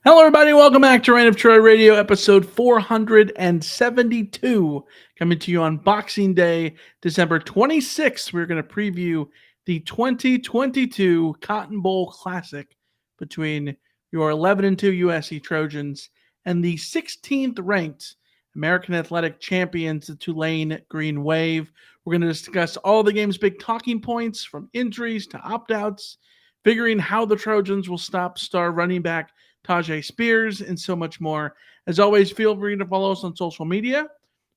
Hello, everybody. Welcome back to Reign of Troy Radio, episode 472. Coming to you on Boxing Day, December 26th. We're going to preview the 2022 Cotton Bowl Classic between your 11-2 USC Trojans and the 16th ranked American Athletic champions, the Tulane Green Wave. We're going to discuss all the game's big talking points, from injuries to opt-outs, figuring how the Trojans will stop star running back Tajay Spears, and so much more. As always, feel free to follow us on social media.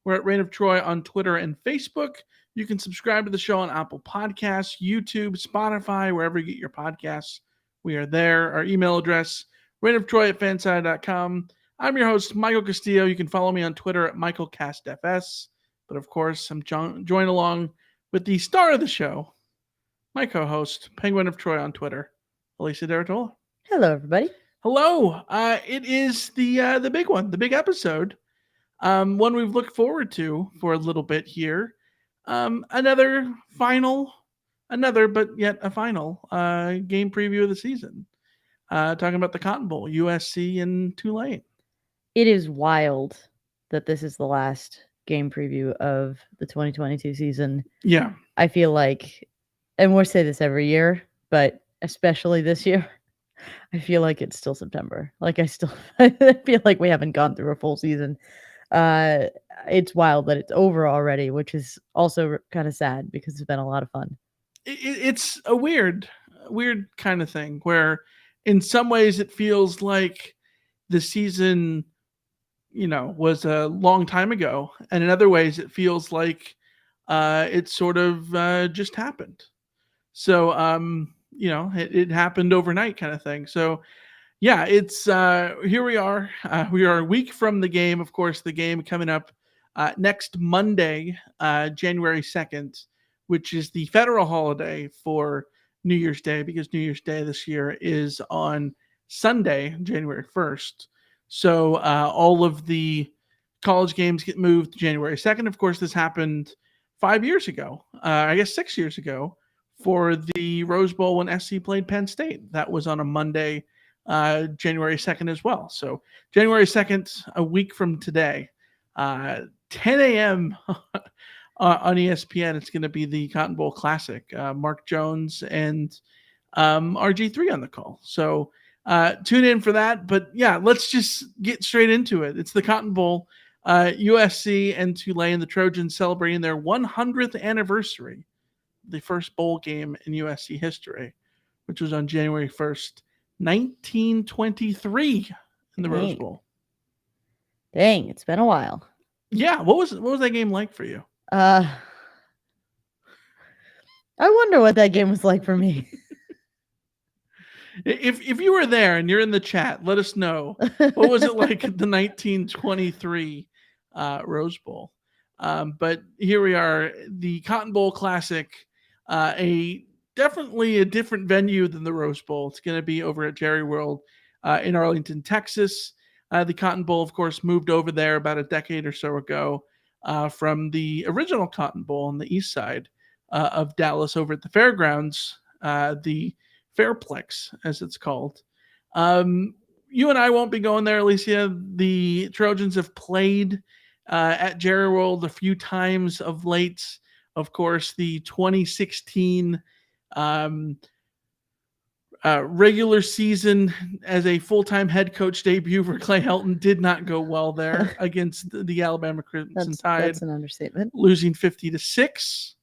We're at Reign of Troy on Twitter and Facebook. You can subscribe to the show on Apple Podcasts, YouTube, Spotify, wherever you get your podcasts. We are there. Our email address, reignoftroy@fanside.com. I'm your host, Michael Castillo. You can follow me on Twitter at MichaelCastFS. But of course, I'm joined along with the star of the show, my co-host, Penguin of Troy on Twitter, Alicia Derritola. Hello, everybody. Hello. It is the big one, the big episode, one we've looked forward to for a little bit here. Another final game preview of the season. Talking about the Cotton Bowl, USC and Tulane. It is wild that this is the last game preview of the 2022 season. Yeah. I feel like, and we'll say this every year, but especially this year, I feel like it's still September. I feel like we haven't gone through a full season. It's wild that it's over already, which is also kind of sad because it's been a lot of fun. It's a weird kind of thing where in some ways it feels like the season, was a long time ago. And in other ways it feels like it sort of just happened. So, it happened overnight kind of thing. So, yeah, it's here we are. We are a week from the game. Of course, the game coming up next Monday, January 2nd, which is the federal holiday for New Year's Day, because New Year's Day this year is on Sunday, January 1st. So all of the college games get moved to January 2nd. Of course, this happened 5 years ago, 6 years ago, for the Rose Bowl when SC played Penn State. That was on a Monday, January 2nd as well. So January 2nd, a week from today, 10 a.m. On ESPN, it's going to be the Cotton Bowl Classic. Mark Jones and RG3 on the call. So tune in for that. But yeah, let's just get straight into it. It's the Cotton Bowl. USC and Tulane, the Trojans, celebrating their 100th anniversary, the first bowl game in USC history, which was on January 1st, 1923 in the Rose Bowl. Dang, it's been a while. Yeah, what was that game like for you? I wonder what that game was like for me. If you were there and you're in the chat, let us know. What was it like at the 1923 Rose Bowl? But here we are, the Cotton Bowl Classic, definitely a different venue than the Rose Bowl. It's going to be over at Jerry World in Arlington, Texas. The Cotton Bowl, of course, moved over there about a decade or so ago from the original Cotton Bowl on the east side of Dallas over at the fairgrounds, the Fairplex, as it's called. You and I won't be going there, Alicia. The Trojans have played at Jerry World a few times of late. Of course, the 2016 regular season as a full-time head coach debut for Clay Helton did not go well there against the Alabama Crimson Tide. That's an understatement. Losing 50-6.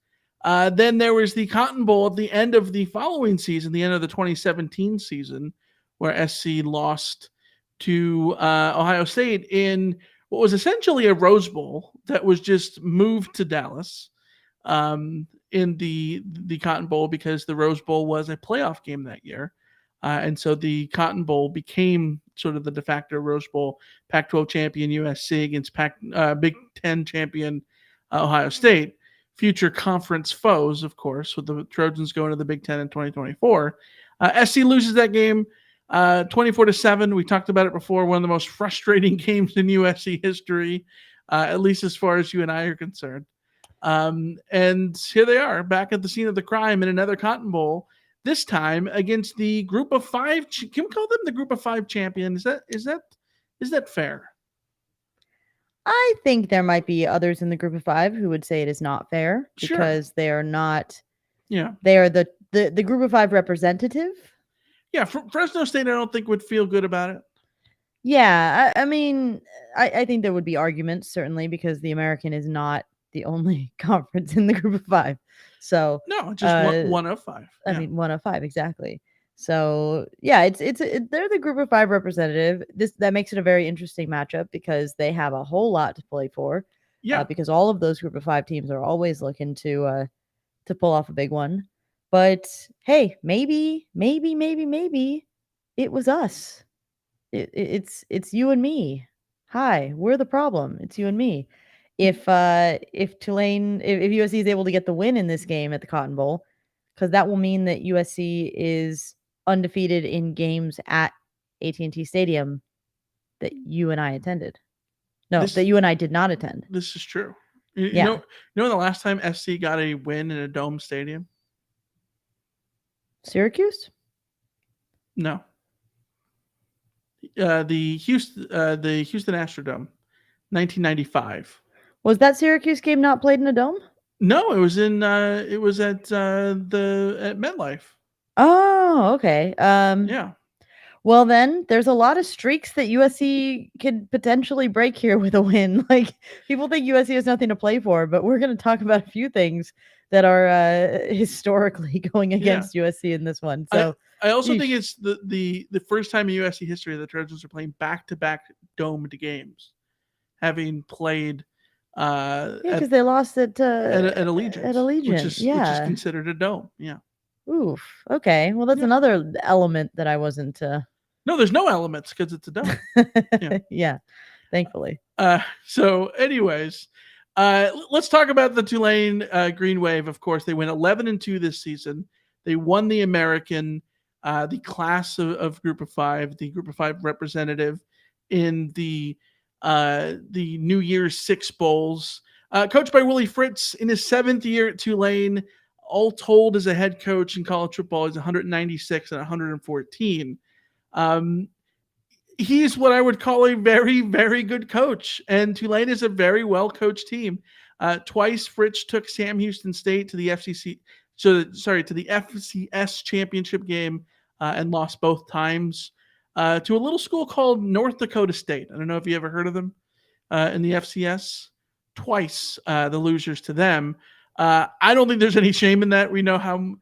Then there was the Cotton Bowl at the end of the following season, the end of the 2017 season, where SC lost to Ohio State in what was essentially a Rose Bowl that was just moved to Dallas in the Cotton Bowl, because the Rose Bowl was a playoff game that year. And so the Cotton Bowl became sort of the de facto Rose Bowl. Pac-12 champion USC against Big Ten champion Ohio State. Future conference foes, of course, with the Trojans going to the Big Ten in 2024. SC loses that game 24-7. We talked about it before. One of the most frustrating games in USC history, at least as far as you and I are concerned. And here they are, back at the scene of the crime in another Cotton Bowl. this time against the Group of Five. Can we call them the Group of Five champion? Is that fair? I think there might be others in the group of 5 who would say it is not fair Sure. because they are not. Yeah. They are the group of 5 representative. Yeah. Fresno State, I don't think would feel good about it. Yeah, I mean, I think there would be arguments certainly because the American is not the only conference in the group of 5. So No, just one of 5. I Yeah. mean, 1 of 5 exactly. So yeah, they're the group of 5 representative. That makes it a very interesting matchup because they have a whole lot to play for. Yeah. Because all of those group of 5 teams are always looking to pull off a big one. But hey, maybe it was us. It's you and me. Hi, we're the problem. It's you and me. If Tulane, if USC is able to get the win in this game at the Cotton Bowl, because that will mean that USC is undefeated in games at AT&T Stadium that you and I attended. No, that you and I did not attend. This is true. Yeah. You know the last time SC got a win in a dome stadium? Syracuse? No. The Houston Astrodome, 1995. Was that Syracuse game not played in a dome? No, it was at MetLife. Oh, okay. Yeah. Well, then there's a lot of streaks that USC could potentially break here with a win. Like people think USC has nothing to play for, but we're going to talk about a few things that are historically going against USC in this one. So I also think it's the first time in USC history the Trojans are playing back-to-back domed games, having played. Because they lost at Allegiance. At Allegiance, which is considered a dome. Yeah. Oof. Okay. Well, that's another element that I wasn't. No, there's no elements because it's a dome. Yeah. Thankfully. So, anyways, let's talk about the Tulane Green Wave. Of course, they went 11-2 this season. They won the American, the class of Group of 5, the Group of 5 representative in the New Year's Six Bowls. Coached by Willie Fritz in his 7th year at Tulane. All told, as a head coach in college football, he's 196 and 114. He's what I would call a very, very good coach, and Tulane is a very well-coached team. Twice, Fritz took Sam Houston State to the to the FCS championship game and lost both times to a little school called North Dakota State. I don't know if you ever heard of them in the FCS. Twice, the losers to them. I don't think there's any shame in that. We know how,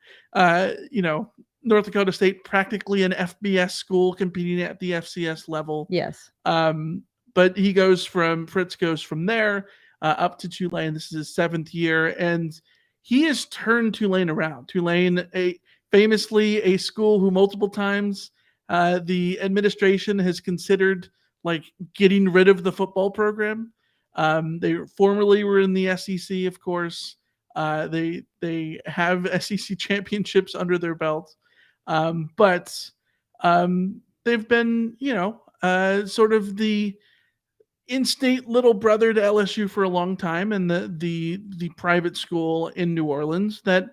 North Dakota State, practically an FBS school competing at the FCS level. Yes. But Fritz goes from there up to Tulane. This is his 7th year, and he has turned Tulane around. Tulane, famously a school who multiple times the administration has considered like getting rid of the football program. They formerly were in the SEC, of course. They have SEC championships under their belt. But they've been, sort of the in-state little brother to LSU for a long time, and the private school in New Orleans that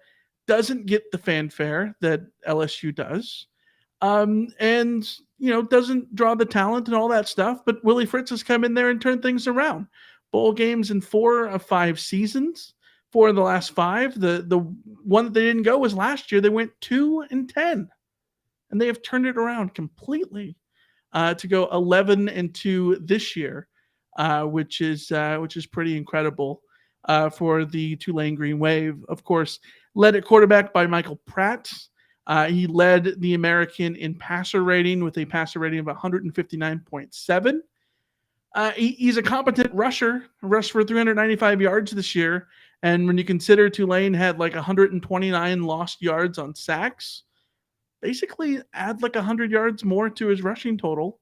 doesn't get the fanfare that LSU does, and doesn't draw the talent and all that stuff. But Willie Fritz has come in there and turned things around. Bowl games in 4 of 5 seasons. 4 of the last 5. The one that they didn't go was last year. They went 2-10, and they have turned it around completely to go 11-2 this year, which is pretty incredible for the Tulane Green Wave. Of course, led at quarterback by Michael Pratt. He led the American in passer rating with a passer rating of 159.7. He's a competent rusher, rushed for 395 yards this year. And when you consider Tulane had like 129 lost yards on sacks, basically add like 100 yards more to his rushing total.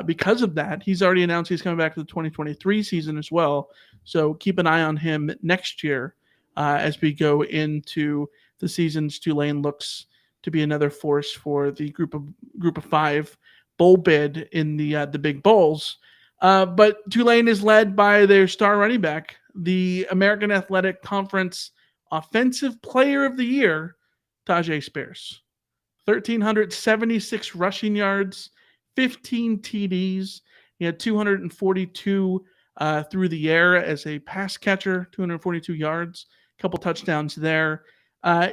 Because of that, he's already announced he's coming back to the 2023 season as well. So keep an eye on him next year as we go into the seasons. Tulane looks to be another force for the group of 5 bowl bid in the big bowls. But Tulane is led by their star running back, the American Athletic Conference Offensive Player of the Year, Tajay Spears. 1,376 rushing yards, 15 TDs. He had 242 through the air as a pass catcher, 242 yards, a couple touchdowns there.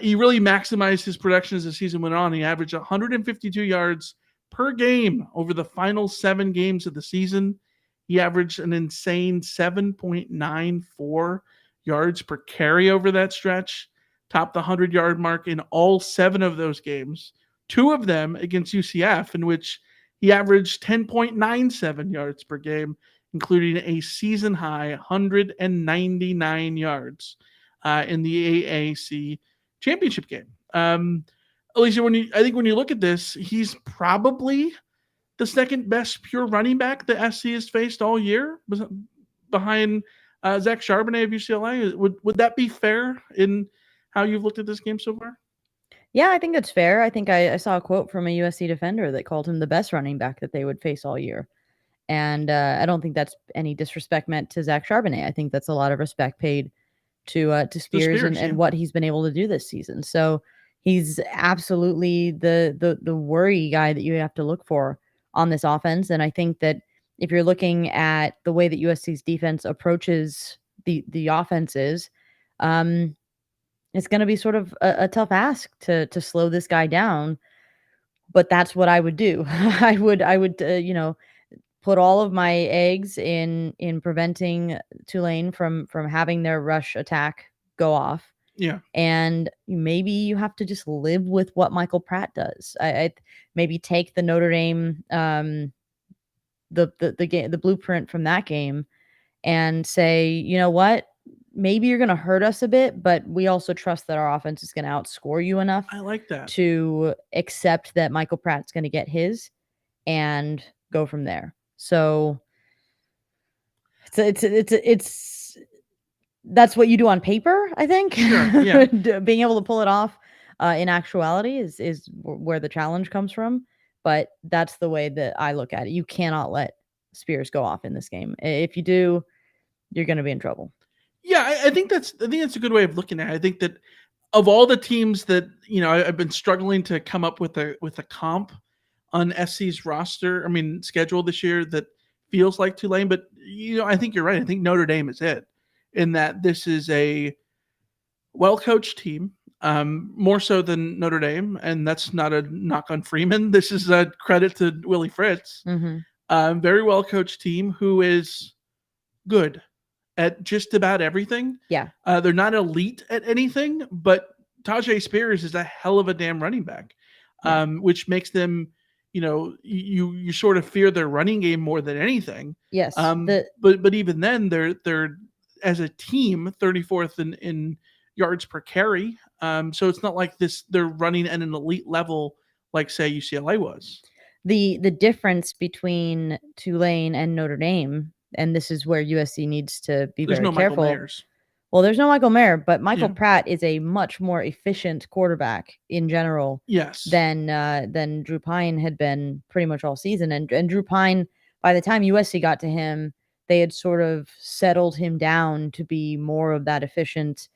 He really maximized his production as the season went on. He averaged 152 yards per game over the final 7 games of the season. He averaged an insane 7.94 yards per carry over that stretch, topped the 100-yard mark in all 7 of those games, 2 of them against UCF, in which he averaged 10.97 yards per game, including a season-high 199 yards in the AAC championship game. Alicia, I think when you look at this, he's probably the second best pure running back that SC has faced all year, behind Zach Charbonnet of UCLA. Would that be fair in how you've looked at this game so far? Yeah, I think that's fair. I think I saw a quote from a USC defender that called him the best running back that they would face all year. And I don't think that's any disrespect meant to Zach Charbonnet. I think that's a lot of respect paid to Spears, and what he's been able to do this season. So he's absolutely the worry guy that you have to look for on this offense. And I think that if you're looking at the way that USC's defense approaches the offenses, it's going to be sort of a tough ask to slow this guy down. But that's what I would do. I would put all of my eggs in preventing Tulane from having their rush attack go off. Yeah. And maybe you have to just live with what Michael Pratt does. I maybe take the Notre Dame the blueprint from that game and say, you know what? Maybe you're going to hurt us a bit, but we also trust that our offense is going to outscore you enough. I like that. To accept that Michael Pratt's going to get his and go from there. So it's that's what you do on paper, I think. Sure, yeah. Being able to pull it off in actuality is where the challenge comes from. But that's the way that I look at it. You cannot let Spears go off in this game. If you do, you're going to be in trouble. Yeah, I think that's a good way of looking at it. I think that of all the teams that I've been struggling to come up with a comp on SC's roster, schedule this year that feels like Tulane, but I think you're right. I think Notre Dame is it, in that this is a well-coached team, more so than Notre Dame, and that's not a knock on Freeman. This is a credit to Willie Fritz. Mm-hmm. Very well-coached team who is good at just about everything. Yeah. They're not elite at anything, but Tajay Spears is a hell of a damn running back, which makes them, you sort of fear their running game more than anything. Yes. But even then, they're as a team 34th in yards per carry. So it's not like they're running at an elite level like, say, UCLA was. The difference between Tulane and Notre Dame, and this is where USC needs to be very careful. Michael Mayers. Well, there's no Michael Mayer, but Michael Pratt is a much more efficient quarterback in general. Yes. Than Drew Pine had been pretty much all season. And Drew Pine, by the time USC got to him, they had sort of settled him down to be more of that efficient,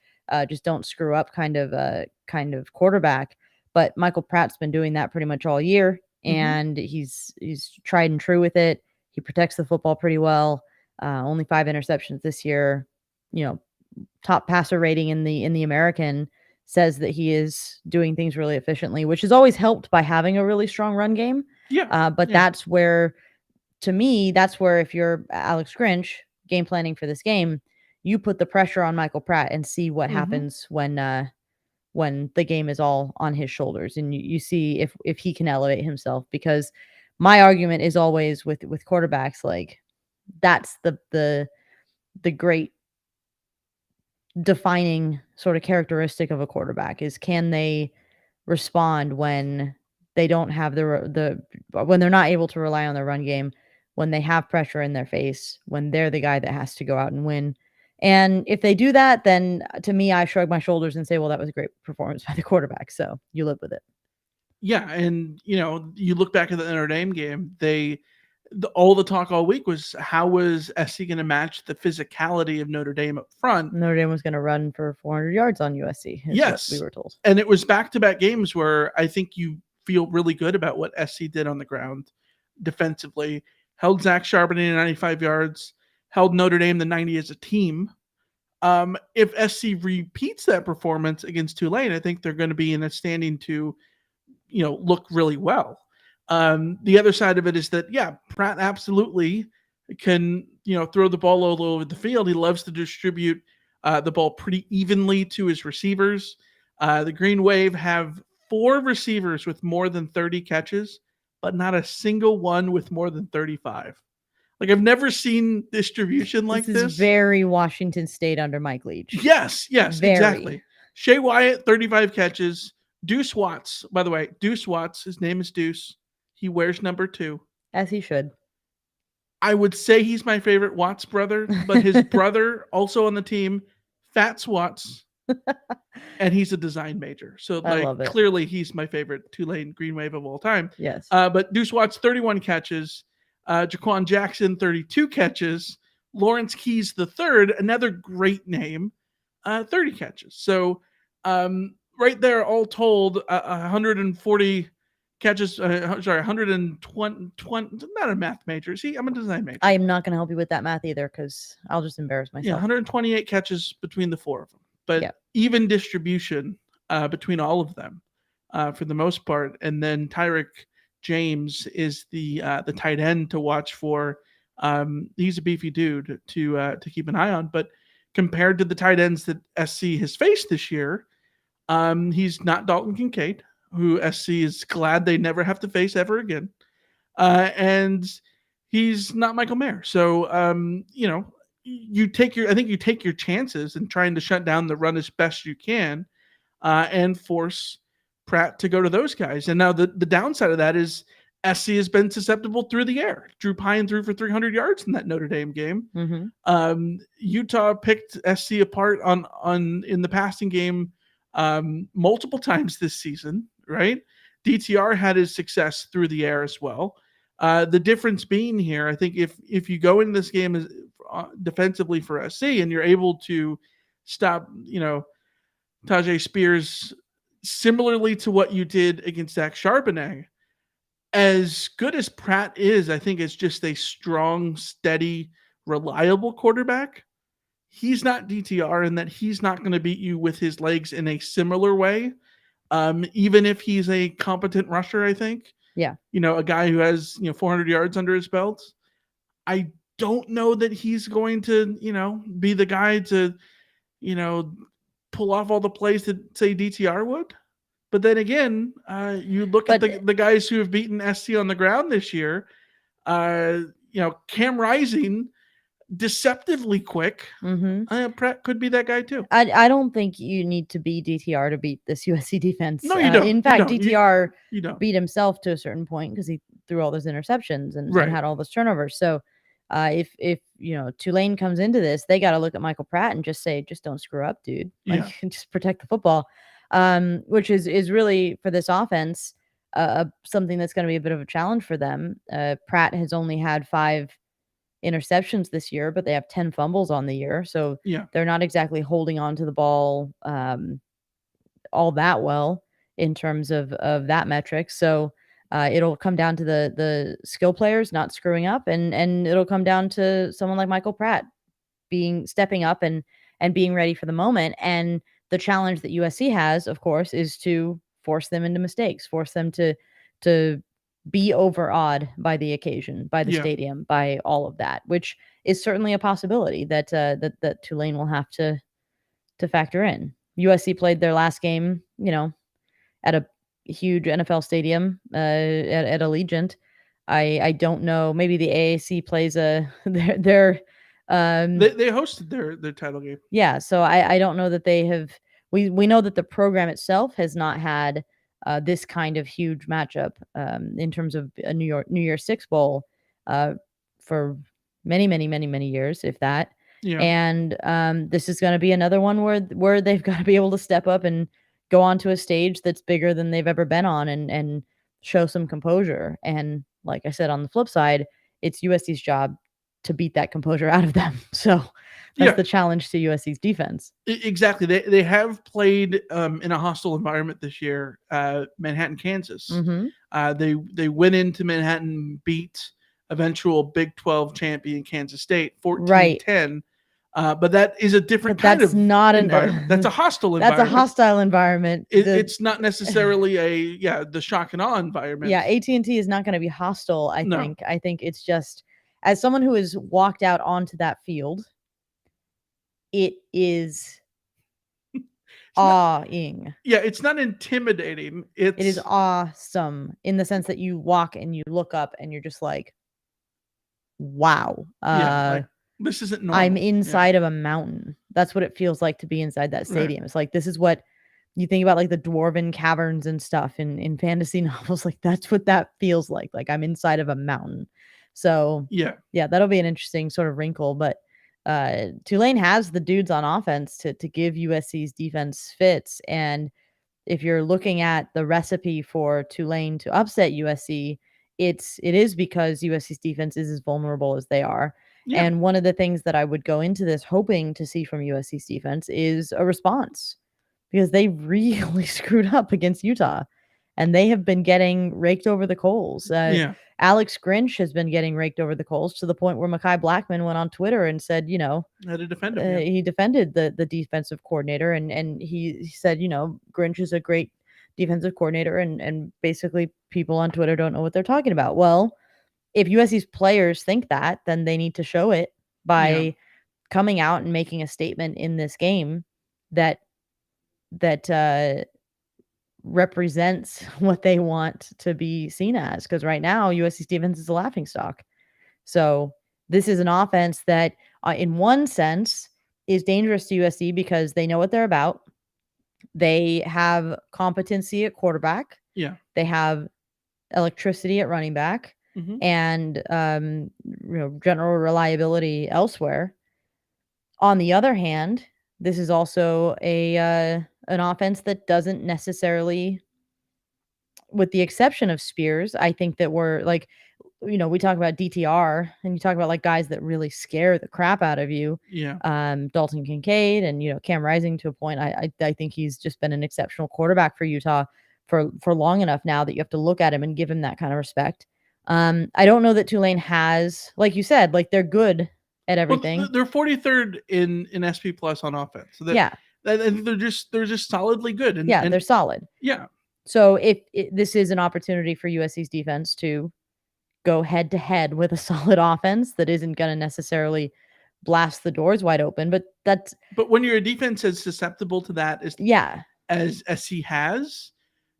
just don't screw up kind of quarterback. But Michael Pratt's been doing that pretty much all year, and he's tried and true with it. He protects the football pretty well. Only 5 interceptions this year. Top passer rating in the American says that he is doing things really efficiently, which is always helped by having a really strong run game. That's where, to me, if you're Alex Grinch game planning for this game, you put the pressure on Michael Pratt and see what happens when the game is all on his shoulders, and you see if he can elevate himself. Because my argument is always with quarterbacks, like, that's the great defining sort of characteristic of a quarterback is, can they respond when they don't have when they're not able to rely on their run game, when they have pressure in their face, when they're the guy that has to go out and win. And if they do that, then to me, I shrug my shoulders and say, well, that was a great performance by the quarterback. So you live with it. Yeah. And, you look back at the Notre Dame game, all the talk all week was, how was SC going to match the physicality of Notre Dame up front? Notre Dame was going to run for 400 yards on USC. Yes. We were told. And it was back-to-back games where I think you feel really good about what SC did on the ground defensively. Held Zach Charbonnet to 95 yards, held Notre Dame to 90 as a team. If SC repeats that performance against Tulane, I think they're going to be in a standing to, look really well. The other side of it is that, Pratt absolutely can, throw the ball all over the field. He loves to distribute the ball pretty evenly to his receivers. The Green Wave have 4 receivers with more than 30 catches, but not a single one with more than 35. Like, I've never seen distribution like this. This is very Washington State under Mike Leach. Yes, Very. exactly. Shea Wyatt, 35 catches. Deuce Watts, by the way, his name is Deuce. He wears number 2. As he should. I would say he's my favorite Watts brother, but his brother also on the team, Fats Watts, and he's a design major. So clearly he's my favorite Tulane Green Wave of all time. Yes. But Deuce Watts, 31 catches. Jaquan Jackson, 32 catches. Lawrence Keys III, another great name, 30 catches. So right there, all told, 140 catches. 120. Not a math major. See, I'm a design major. I am not going to help you with that math either because I'll just embarrass myself. Yeah, 128 catches between the 4 of them. But even distribution between all of them for the most part. And then Tyrick James is the tight end to watch for. He's a beefy dude to keep an eye on. But compared to the tight ends that SC has faced this year, he's not Dalton Kincaid, who SC is glad they never have to face ever again. And he's not Michael Mayer. So, you take your chances in trying to shut down the run as best you can and force Pratt to go to those guys. And now the downside of that is SC has been susceptible through the air. Drew Pine threw for 300 yards in that Notre Dame game. Mm-hmm. Utah picked SC apart on in the passing game multiple times this season, right? DTR had his success through the air as well. The difference being here, I think if you go into this game as defensively for SC and you're able to stop, Tajay Spears similarly to what you did against Zach Charbonnet, as good as Pratt is, I think it's just a strong, steady, reliable quarterback. He's not DTR in that he's not going to beat you with his legs in a similar way. Even if he's a competent rusher, I think. Yeah. A guy who has, 400 yards under his belt. I don't know that he's going to, be the guy to, pull off all the plays that, say, DTR would. But then again, you look at the guys who have beaten SC on the ground this year. Cam Rising, deceptively quick. Mm-hmm. Pratt could be that guy too. I don't think you need to be DTR to beat this USC defense. No, you don't. In fact, DTR you don't. beat himself to a certain point because he threw all those interceptions and had all those turnovers. So if Tulane comes into this, they got to look at Michael Pratt and just say, just don't screw up, dude. Just protect the football. Which is really for this offense something that's going to be a bit of a challenge for them. Pratt has only had 5 interceptions this year, but they have 10 fumbles on the year. So they're not exactly holding on to the ball all that well in terms of that metric. So it'll come down to the skill players not screwing up, and it'll come down to someone like Michael Pratt stepping up and being ready for the moment. And the challenge that USC has, of course, is to force them into mistakes, force them to be overawed by the occasion, by the stadium, by all of that, which is certainly a possibility that Tulane will have to factor in. USC played their last game, at a huge NFL stadium at Allegiant. I don't know. Maybe the AAC plays they hosted their title game. Yeah, so I don't know that they have. We know that the program itself has not had this kind of huge matchup in terms of a New Year's Six Bowl for many years, if that. Yeah. And this is going to be another one where they've got to be able to step up and go onto a stage that's bigger than they've ever been on and show some composure. And like I said, on the flip side, it's USC's job to beat that composure out of them. So That's Yeah, the challenge to USC's defense. exactly. They have played in a hostile environment this year, Manhattan, Kansas. Mhm. They went into Manhattan, beat eventual Big 12 champion Kansas State Right. 14-10. But that is a different But kind that's of not environment. That's a an hostile that's a environment. hostile environment. The It's not necessarily the shock and awe environment. Yeah, AT&T is not gonna be hostile, I No, think. I think it's just as someone who has walked out onto that field, it is it's not. awing. Yeah, it's not intimidating. It is It's awesome in the sense that you walk and you look up and you're just like, "Wow." yeah, like this isn't I'm normal. Yeah, inside of a mountain. That's what it feels like to be inside that right. stadium. It's like this is what you think about, like, the dwarven caverns and stuff in fantasy novels, like, that's what that feels like I'm inside of a mountain. So, Yeah, yeah, that'll be an interesting sort of wrinkle, but, Tulane has the dudes on offense to give USC's defense fits, and if you're looking at the recipe for Tulane to upset USC, it is because USC's defense is as vulnerable as they are. yeah, And one of the things that I would go into this hoping to see from USC's defense is a response because they really screwed up against Utah and they have been getting raked over the coals. yeah. Alex Grinch has been getting raked over the coals to the point where Makai Blackman went on Twitter and said, I had to defend him. Yeah, he defended the defensive coordinator and he said, Grinch is a great defensive coordinator and basically people on Twitter don't know what they're talking about. Well, if USC's players think that, then they need to show it yeah, by coming out and making a statement in this game that that represents what they want to be seen as. Because right now, USC's defense is a laughing stock. So this is an offense that, in one sense, is dangerous to USC because they know what they're about. They have competency at quarterback. yeah. They have electricity at running back, Hmm. and general reliability elsewhere. On the other hand, this is also a an offense that doesn't necessarily, with the exception of Spears, I think that we're like, we talk about DTR and you talk about like guys that really scare the crap out of you. Yeah, Dalton Kincaid and Cam Rising to a point. I think he's just been an exceptional quarterback for Utah for long enough now that you have to look at him and give him that kind of respect. I don't know that Tulane has, like you said, like they're good at well, everything. they're 43rd in SP plus on offense. So Yeah, I think they're just solidly good. yeah, And they're solid. yeah, So if this is an opportunity for USC's defense to go head to head with a solid offense that isn't going to necessarily blast the doors wide open, but that's but when you're a defense as susceptible to that yeah. as he has,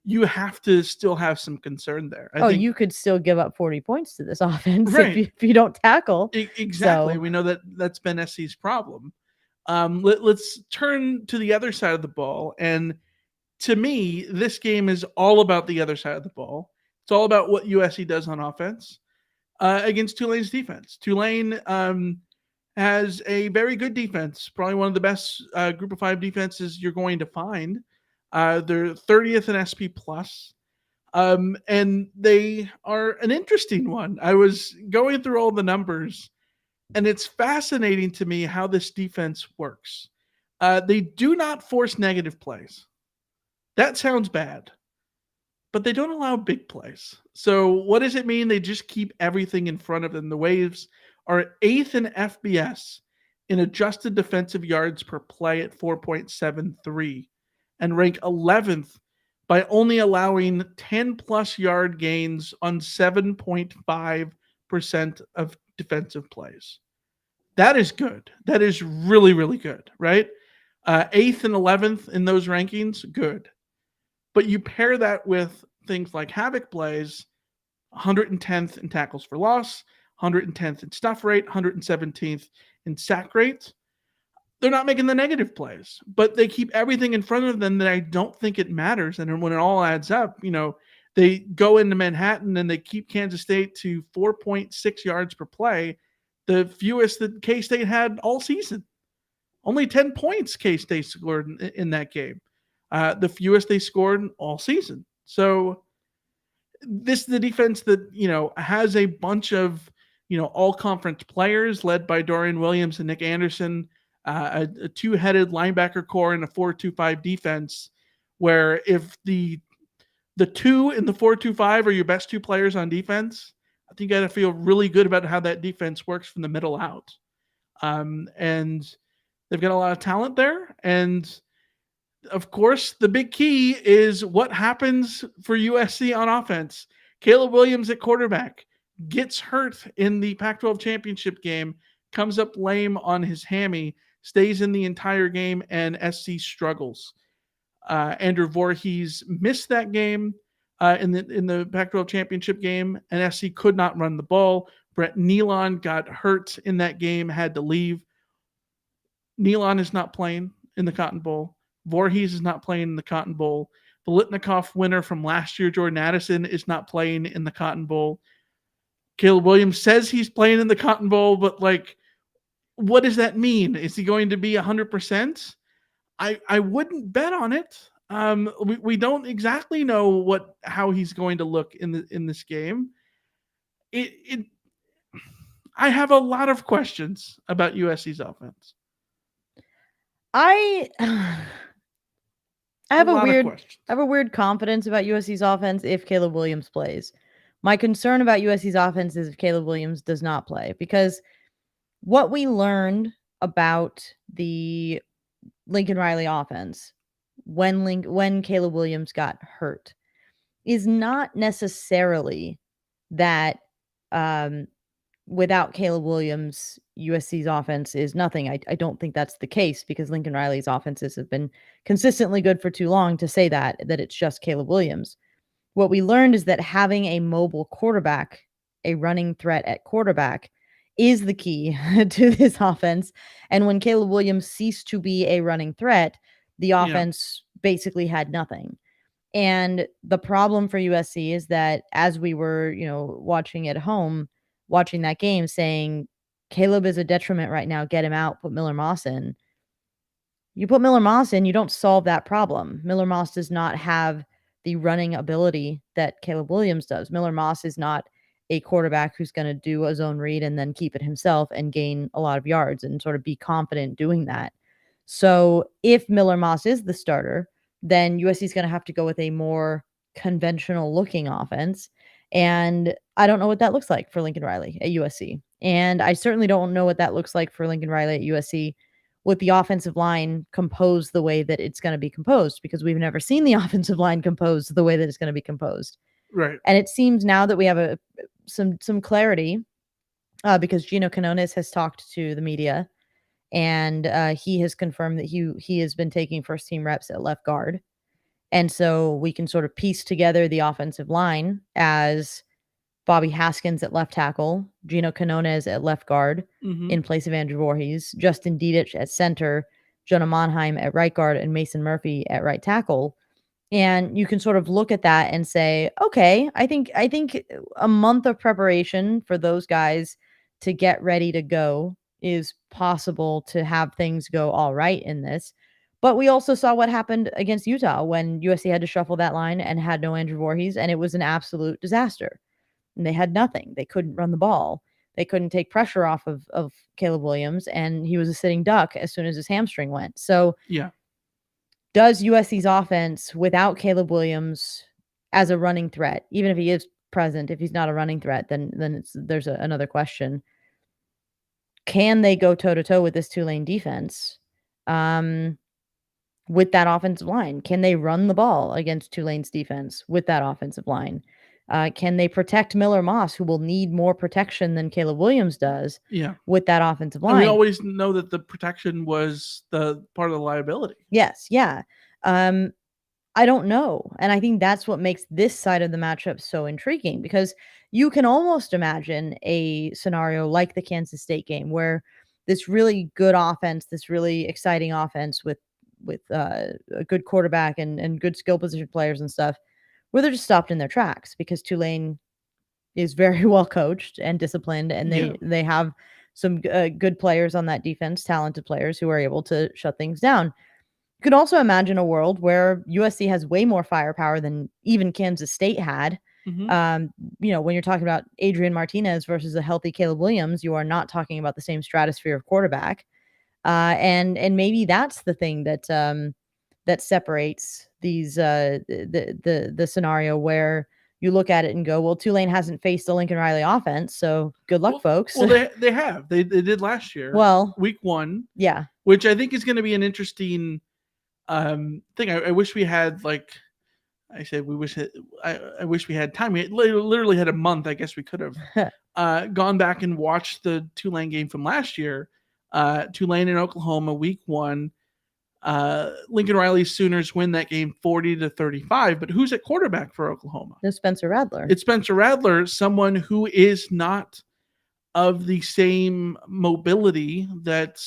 you have to still have some concern there. I Oh, think you could still give up 40 points to this offense if right. you don't tackle. Exactly. So, We know that that's been SC's problem. Let's turn to the other side of the ball. And to me, this game is all about the other side of the ball. It's all about what USC does on offense against Tulane's defense. Tulane has a very good defense, probably one of the best group of 5 defenses you're going to find. They're 30th in SP plus. And they are an interesting one. I was going through all the numbers, and it's fascinating to me how this defense works. They do not force negative plays. That sounds bad, but they don't allow big plays. So what does it mean? They just keep everything in front of them. The Waves are 8th in FBS in adjusted defensive yards per play at 4.73 and rank 11th by only allowing 10 plus yard gains on 7.5% of defensive plays. That is good. That is really, really good, right? 8th and 11th in those rankings, good. But you pair that with things like havoc plays, 110th in tackles for loss, 110th in stuff rate, 117th in sack rate. They're not making the negative plays, but they keep everything in front of them that I don't think it matters. And when it all adds up, they go into Manhattan and they keep Kansas State to 4.6 yards per play, the fewest that K-State had all season. Only 10 points K-State scored in that game. The fewest they scored all season. So this is the defense that, has a bunch of, all conference players led by Dorian Williams and Nick Anderson. a two-headed linebacker core and a 4-2-5 defense, where if the two in the 4-2-5 are your best two players on defense, I think you got to feel really good about how that defense works from the middle out. And they've got a lot of talent there. And of course, the big key is what happens for USC on offense. Caleb Williams at quarterback gets hurt in the Pac-12 championship game, comes up lame on his hammy, stays in the entire game, and SC struggles. Andrew Voorhees missed that game in the Pac-12 championship game, and SC could not run the ball. Brett Nealon got hurt in that game, had to leave. Nealon is not playing in the Cotton Bowl. Voorhees is not playing in the Cotton Bowl. Biletnikoff winner from last year, Jordan Addison, is not playing in the Cotton Bowl. Caleb Williams says he's playing in the Cotton Bowl, but what does that mean? Is he going to be 100%? I wouldn't bet on it. We don't exactly know how he's going to look in this game. I have a lot of questions about USC's offense. I have a weird confidence about USC's offense if Caleb Williams plays. My concern about USC's offense is if Caleb Williams does not play, because what we learned about the Lincoln Riley offense when Caleb Williams got hurt is not necessarily that without Caleb Williams, USC's offense is nothing. I don't think that's the case, because Lincoln Riley's offenses have been consistently good for too long to say that it's just Caleb Williams. What we learned is that having a mobile quarterback, a running threat at quarterback, is the key to this offense. And when Caleb Williams ceased to be a running threat, the offense basically had nothing. And the problem for USC is that as we were, watching at home, watching that game, saying Caleb is a detriment right now, get him out, put Miller Moss in. You put Miller Moss in, you don't solve that problem. Miller Moss does not have the running ability that Caleb Williams does. Miller Moss is not a quarterback who's going to do a zone read and then keep it himself and gain a lot of yards and sort of be confident doing that. So if Miller Moss is the starter, then USC is going to have to go with a more conventional looking offense. And I don't know what that looks like for Lincoln Riley at USC. And I certainly don't know what that looks like for Lincoln Riley at USC with the offensive line composed the way that it's going to be composed, because we've never seen the offensive line composed the way that it's going to be composed. Right. And it seems now that we have some clarity because Gino Quinones has talked to the media, and he has confirmed that he has been taking first team reps at left guard. And so we can sort of piece together the offensive line as Bobby Haskins at left tackle, Gino Quinones at left guard in place of Andrew Voorhees, Justin Dietich at center, Jonah Monheim at right guard, and Mason Murphy at right tackle. And you can sort of look at that and say, okay, I think a month of preparation for those guys to get ready to go is possible to have things go all right in this. But we also saw what happened against Utah when USC had to shuffle that line and had no Andrew Voorhees, and it was an absolute disaster. And they had nothing. They couldn't run the ball. They couldn't take pressure off of Caleb Williams, and he was a sitting duck as soon as his hamstring went. So does USC's offense without Caleb Williams as a running threat, even if he is present, if he's not a running threat, then there's another question. Can they go toe-to-toe with this Tulane defense with that offensive line? Can they run the ball against Tulane's defense with that offensive line? Can they protect Miller Moss, who will need more protection than Caleb Williams does with that offensive line? And we always know that the protection was the part of the liability. Yes, yeah. I don't know. And I think that's what makes this side of the matchup so intriguing, because you can almost imagine a scenario like the Kansas State game where this really good offense, this really exciting offense with a good quarterback and good skill position players and stuff, where they're just stopped in their tracks because Tulane is very well coached and disciplined, and they have some good players on that defense, talented players who are able to shut things down. You could also imagine a world where USC has way more firepower than even Kansas State had. When you're talking about Adrian Martinez versus a healthy Caleb Williams, you are not talking about the same stratosphere of quarterback. And maybe that's the thing that separates these the scenario where you look at it and go, well, Tulane hasn't faced the Lincoln Riley offense, so good luck, folks. Well, they have. They did last year. Well, week 1. Yeah. Which I think is going to be an interesting thing. I wish we had, like I said, I wish we had time. We literally had a month. I guess we could have gone back and watched the Tulane game from last year. Tulane in Oklahoma, week 1. Lincoln Riley Sooners win that game 40-35. But who's at quarterback for Oklahoma? No, Spencer Rattler. It's Spencer Rattler, someone who is not of the same mobility that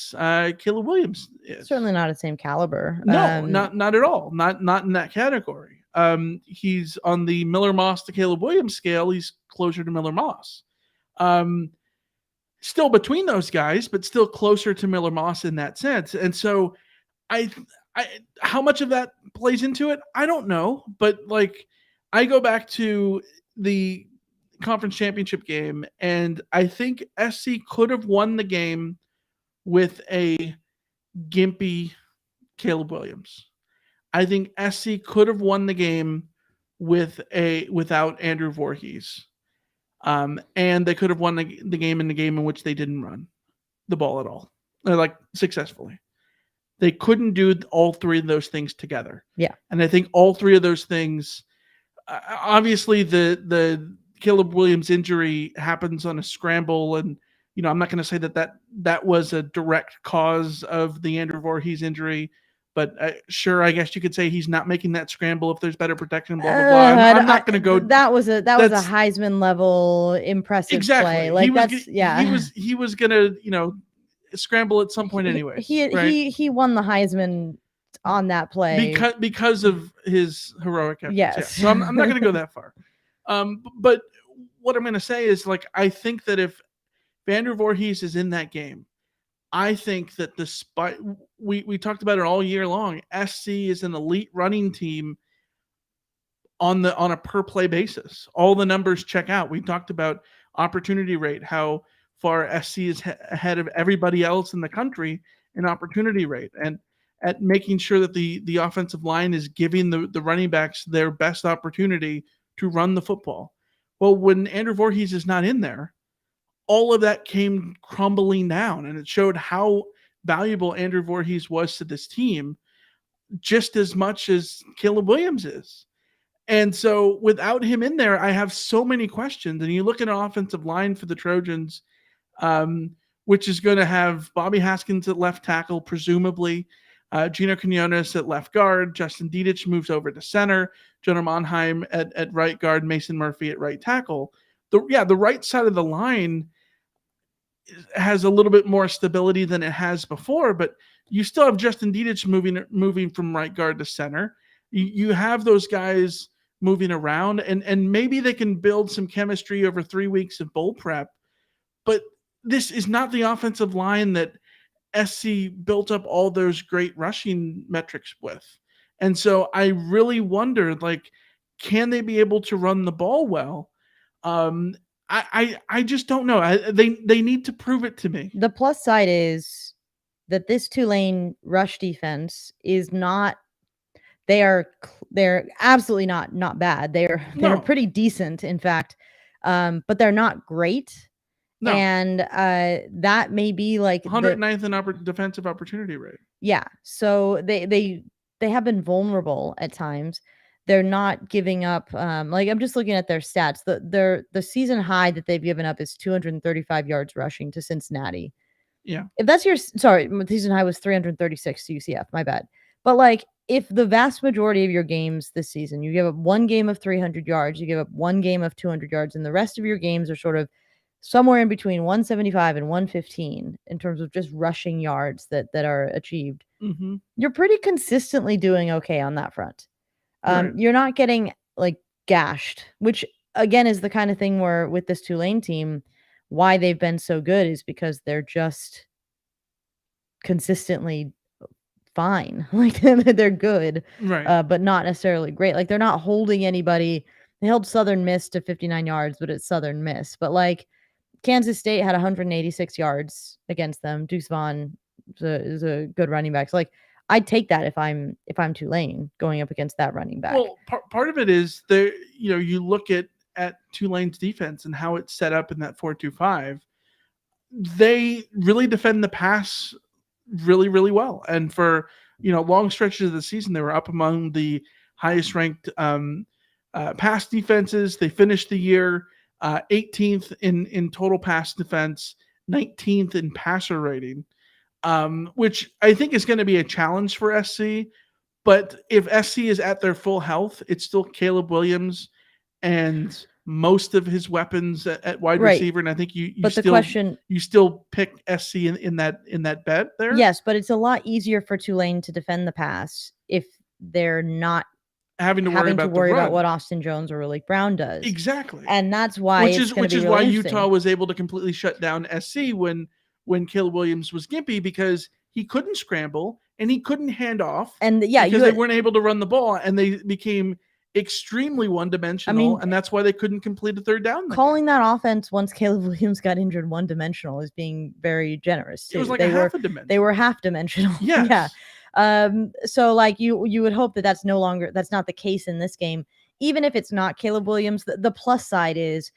Caleb Williams is. Certainly not the same caliber. No, not at all. Not in that category. He's on the Miller Moss to Caleb Williams scale. He's closer to Miller Moss. Still between those guys, but still closer to Miller Moss in that sense. And so I how much of that plays into it, I don't know. But like, I go back to the conference championship game, and I think SC could have won the game with a gimpy Caleb Williams. I think SC could have won the game without Andrew Voorhees. And they could have won the game in which they didn't run the ball at all, like successfully. They couldn't do all three of those things together. Yeah. And I think all three of those things, obviously the Caleb Williams injury happens on a scramble. And, I'm not going to say that was a direct cause of the Andrew Voorhees injury, but sure, I guess you could say he's not making that scramble if there's better protection, blah, blah, blah. I'm not going to go. That was a Heisman level impressive play. Like he was going to, scramble at some point anyway. He won the Heisman on that play because of his heroic efforts. Yes. Yeah. So I'm not going to go that far. But what I'm going to say is, like, I think that if Andrew Voorhees is in that game, I think that despite we talked about it all year long, SC is an elite running team on a per play basis. All the numbers check out. We talked about opportunity rate, how far SC is ahead of everybody else in the country in opportunity rate, and at making sure that the offensive line is giving the running backs their best opportunity to run the football. Well, when Andrew Voorhees is not in there, all of that came crumbling down, and it showed how valuable Andrew Voorhees was to this team, just as much as Caleb Williams is. And so without him in there, I have so many questions. And you look at an offensive line for the Trojans, which is going to have Bobby Haskins at left tackle, presumably, Gino Quinones at left guard, Justin Dedich moves over to center, Jonah Monheim at right guard, Mason Murphy at right tackle. The right side of the line has a little bit more stability than it has before, but you still have Justin Dedich moving from right guard to center. You have those guys moving around, and maybe they can build some chemistry over 3 weeks of bowl prep, but this is not the offensive line that SC built up all those great rushing metrics with. And so I really wonder, like, can they be able to run the ball well? I just don't know. They need to prove it to me. The plus side is that this Tulane rush defense is not. They're absolutely not bad. They're pretty decent, in fact, but they're not great. No. And that may be like 109th in defensive opportunity rate. Yeah, so they have been vulnerable at times. They're not giving up. Like, I'm just looking at their stats. The season high that they've given up is 235 yards rushing to Cincinnati. Yeah. If that's the season high was 336 to UCF. My bad. But like, if the vast majority of your games this season, you give up one game of 300 yards, you give up one game of 200 yards, and the rest of your games are sort of somewhere in between 175 and 115 in terms of just rushing yards that are achieved, you're pretty consistently doing okay on that front. Right. You're not getting like gashed, which again is the kind of thing where with this Tulane team, why they've been so good is because they're just consistently fine. Like, they're good, right? But not necessarily great. Like, they're not holding anybody. They held Southern Miss to 59 yards, but it's Southern Miss. But like, Kansas State had 186 yards against them. Deuce Vaughn is a good running back. So, like, I'd take that if I'm Tulane going up against that running back. Well, part of it is there. You look at Tulane's defense and how it's set up in that 4-2-5. They really defend the pass really, really well, and for long stretches of the season, they were up among the highest ranked pass defenses. They finished the year 18th in total pass defense, 19th in passer rating, which I think is going to be a challenge for SC. But if SC is at their full health, it's still Caleb Williams and most of his weapons at wide Right. receiver. And I think you But the still question, you still pick SC in that bet there. yes, but it's a lot easier for Tulane to defend the pass if they're not having to worry having to about worry the run. about what Austin Jones or Malik Brown does. Exactly. And that's why which it's is going which to be is really why interesting. Utah was able to completely shut down SC when Caleb Williams was gimpy, because he couldn't scramble and he couldn't hand off, And yeah, because they weren't able to run the ball, and they became extremely one-dimensional, and that's why they couldn't complete a third down. Calling that offense once Caleb Williams got injured one-dimensional is being very generous too. It was like half a dimension. They were half-dimensional. Yes. Yeah. So like you would hope that's not the case in this game. Even if it's not Caleb Williams, the plus side is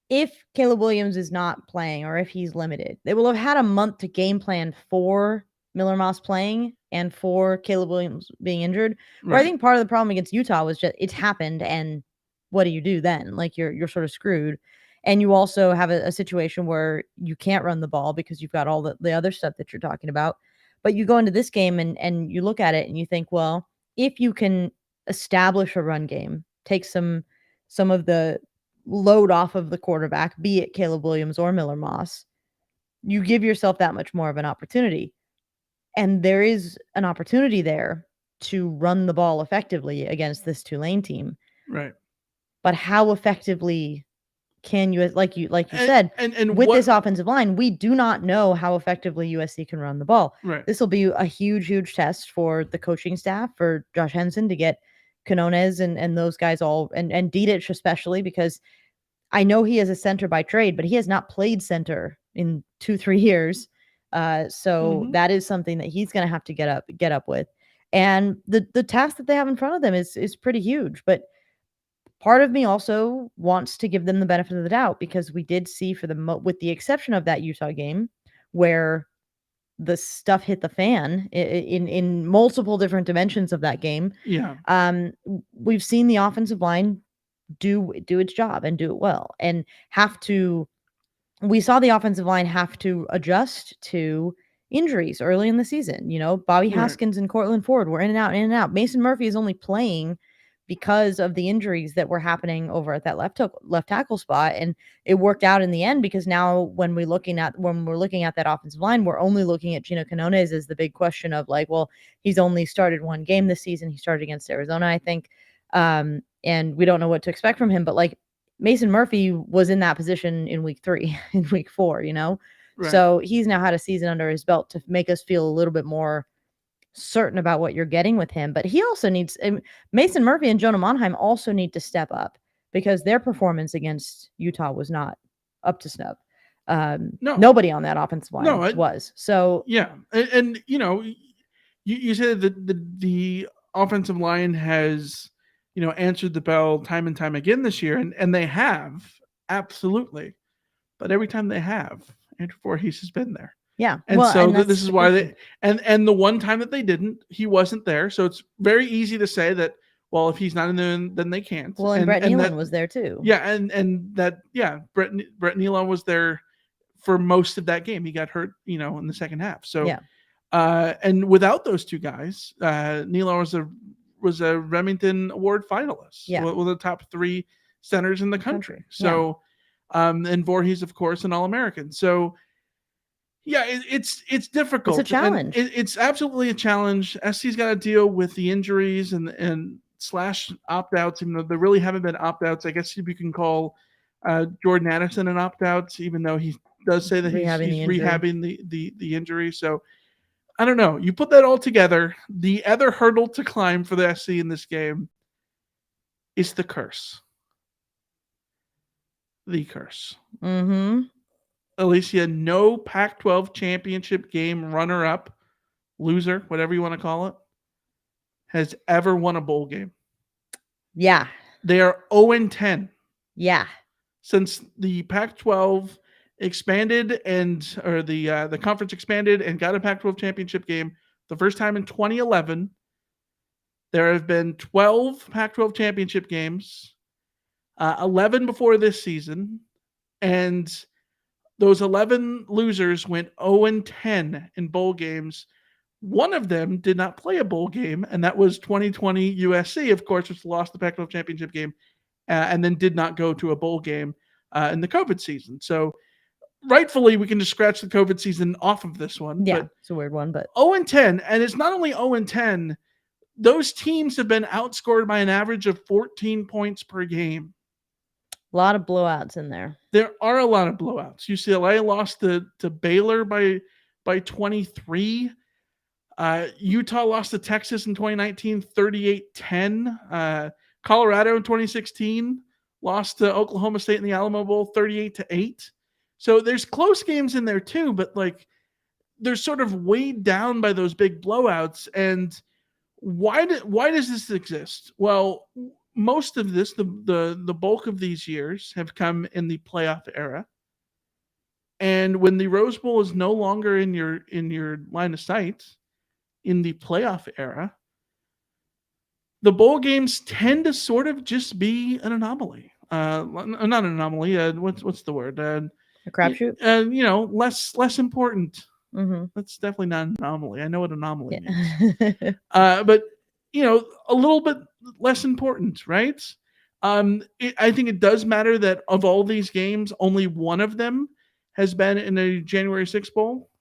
if Caleb Williams is not playing or if he's limited, they will have had a month to game plan for Miller Moss playing and for Caleb Williams being injured. Right. Where I think part of the problem against Utah was just it's happened, and what do you do then? Like you're sort of screwed. And you also have a situation where you can't run the ball because you've got all the other stuff that you're talking about. But you go into this game and you look at it and you think, well, if you can establish a run game, take some of the load off of the quarterback, be it Caleb Williams or Miller Moss, you give yourself that much more of an opportunity. And there is an opportunity there to run the ball effectively against this Tulane team. Right. But how effectively can you, like you said, and with this offensive line, we do not know how effectively USC can run the ball. Right. This will be a huge test for the coaching staff, for Josh Henson to get Quinones and those guys all, and Didich especially, because I know he is a center by trade, but he has not played center in 2-3 years. So that is something that he's going to have to get up with. And the task that they have in front of them is pretty huge. But part of me also wants to give them the benefit of the doubt, because we did see with the exception of that Utah game where the stuff hit the fan in multiple different dimensions of that game. Yeah. We've seen the offensive line do its job and do it well, and we saw the offensive line have to adjust to injuries early in the season. Bobby Haskins and Cortland Ford were in and out. Mason Murphy is only playing because of the injuries that were happening over at that left tackle spot. And it worked out in the end, because now when we're looking at that offensive line, we're only looking at Gino Quinones as the big question of like, well, he's only started one game this season. He started against Arizona, I think. And we don't know what to expect from him, but like Mason Murphy was in that position in week 3, in week 4, Right. So he's now had a season under his belt to make us feel a little bit more certain about what you're getting with him. But he also needs, Mason Murphy and Jonah Monheim also need to step up, because their performance against Utah was not up to snub. Nobody on that offensive line was. So yeah, and you said that the offensive line has answered the bell time and time again this year, and they have, absolutely. But every time they have, Andrew Voorhees has been there. Yeah. And so this is why and the one time that they didn't, he wasn't there. So it's very easy to say that, well, if he's not in there, then they can't. Well, and Brett Nealon was there too. Yeah, and Brett Nealon was there for most of that game. He got hurt, in the second half. So yeah. And without those two guys, Nealon was a Remington Award finalist. Yeah. One of the top 3 centers in the country. So and Voorhees, of course, an All-American. So yeah, it's difficult. It's a challenge. It's absolutely a challenge. SC's got to deal with the injuries and slash opt-outs, even though there really haven't been opt-outs. I guess you can call Jordan Addison an opt-out, even though he does say that he's rehabbing the injury. So I don't know. You put that all together, the other hurdle to climb for the SC in this game is the curse. The curse. Mm-hmm. Alicia, no Pac-12 championship game runner-up, loser, whatever you want to call it, has ever won a bowl game. Yeah. They are 0-10 Yeah. since the Pac-12 expanded or the conference expanded and got a Pac-12 championship game the first time in 2011. There have been 12 Pac-12 championship games, 11 before this season, and those 11 losers went 0-10 in bowl games. One of them did not play a bowl game, and that was 2020 USC, of course, which lost the Pac-12 championship game and then did not go to a bowl game in the COVID season. So rightfully, we can just scratch the COVID season off of this one. Yeah, but it's a weird one, but 0-10, and it's not only 0-10, those teams have been outscored by an average of 14 points per game. a lot of blowouts in there. There are a lot of blowouts. UCLA lost to Baylor by 23. Utah lost to Texas in 2019, 38-10. Colorado in 2016 lost to Oklahoma State in the Alamo Bowl, 38-8. So there's close games in there too, but like they're sort of weighed down by those big blowouts. And why does this exist? Well, most of this, the bulk of these years have come in the playoff era. And when the Rose Bowl is no longer in your line of sight in the playoff era, the bowl games tend to sort of just be an anomaly. Not an anomaly. What's the word? A crapshoot. Less important. Mm-hmm. That's definitely not an anomaly. I know what anomaly means. Yeah. But a little bit less important, right? I think it does matter that of all these games, only one of them has been in a January 6th bowl.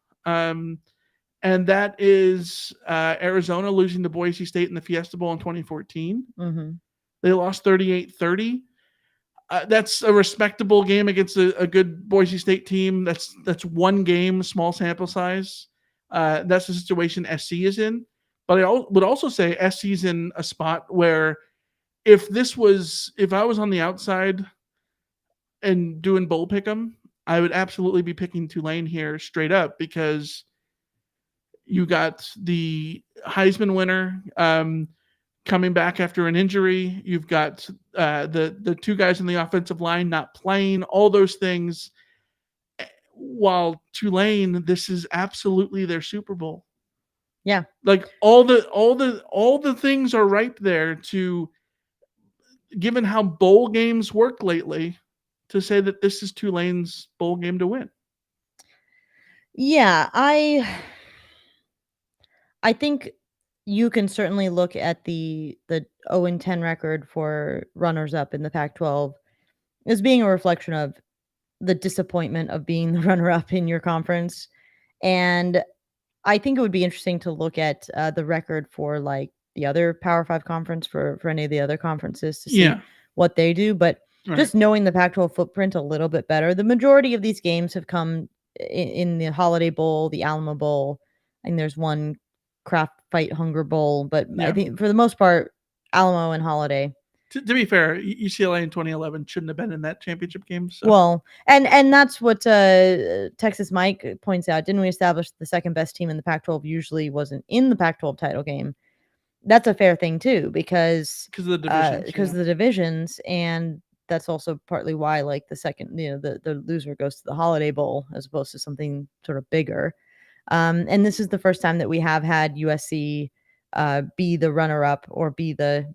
And that is Arizona losing to Boise State in the Fiesta Bowl in 2014. Mm-hmm. They lost 38-30. That's a respectable game against a good Boise State team. That's one game, small sample size. That's the situation SC is in. But I would also say SC's in a spot where if I was on the outside and doing bowl pick'em, I would absolutely be picking Tulane here straight up because you got the Heisman winner coming back after an injury. You've got the two guys in the offensive line not playing. All those things. While Tulane, this is absolutely their Super Bowl. Yeah, like all the things are right there to, given how bowl games work lately, to say that this is Tulane's bowl game to win. Yeah, I think you can certainly look at the 0-10 record for runners up in the Pac-12 as being a reflection of the disappointment of being the runner up in your conference. And I think it would be interesting to look at the record for like the other Power 5 conference for any of the other conferences to see what they do. But just knowing the Pac-12 footprint a little bit better, the majority of these games have come in the Holiday Bowl, the Alamo Bowl, and there's one Craft Fight Hunger Bowl. But I think for the most part, Alamo and Holiday. To be fair, UCLA in 2011 shouldn't have been in that championship game. So. Well, and that's what Texas Mike points out. Didn't we establish the second best team in the Pac-12 usually wasn't in the Pac-12 title game? That's a fair thing too, because of the divisions. Because of the divisions, and that's also partly why, like, the second, the loser goes to the Holiday Bowl as opposed to something sort of bigger. And this is the first time that we have had USC be the runner-up or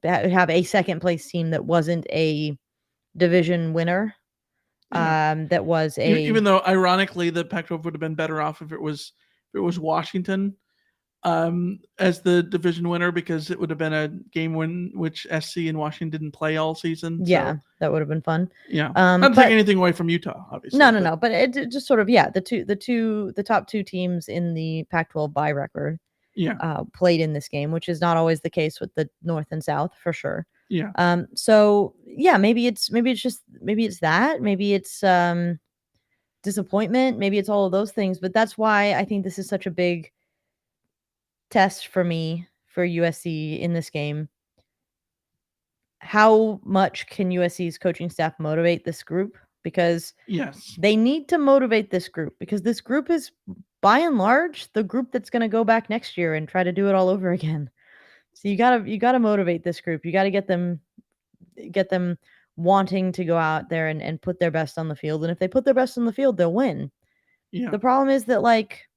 have a second place team that wasn't a division winner. That was even though ironically the Pac-12 would have been better off if it was Washington as the division winner, because it would have been a game which SC and Washington didn't play all season. Yeah, so, that would have been fun. Yeah, not taking anything away from Utah, obviously. No. But it just sort of the top two teams in the Pac-12 bye record. Played in this game, which is not always the case with the North and South for sure. Yeah. So yeah, maybe it's that, maybe it's disappointment, maybe it's all of those things. But that's why I think this is such a big test for me for USC in this game. How much can USC's coaching staff motivate this group because Yes. they need to motivate this group, because this group is, by and large, the group that's going to go back next year and try to do it all over again. So you gotta motivate this group. You gotta get them wanting to go out there and put their best on the field. And if they put their best on the field, they'll win. Yeah. The problem is that, like,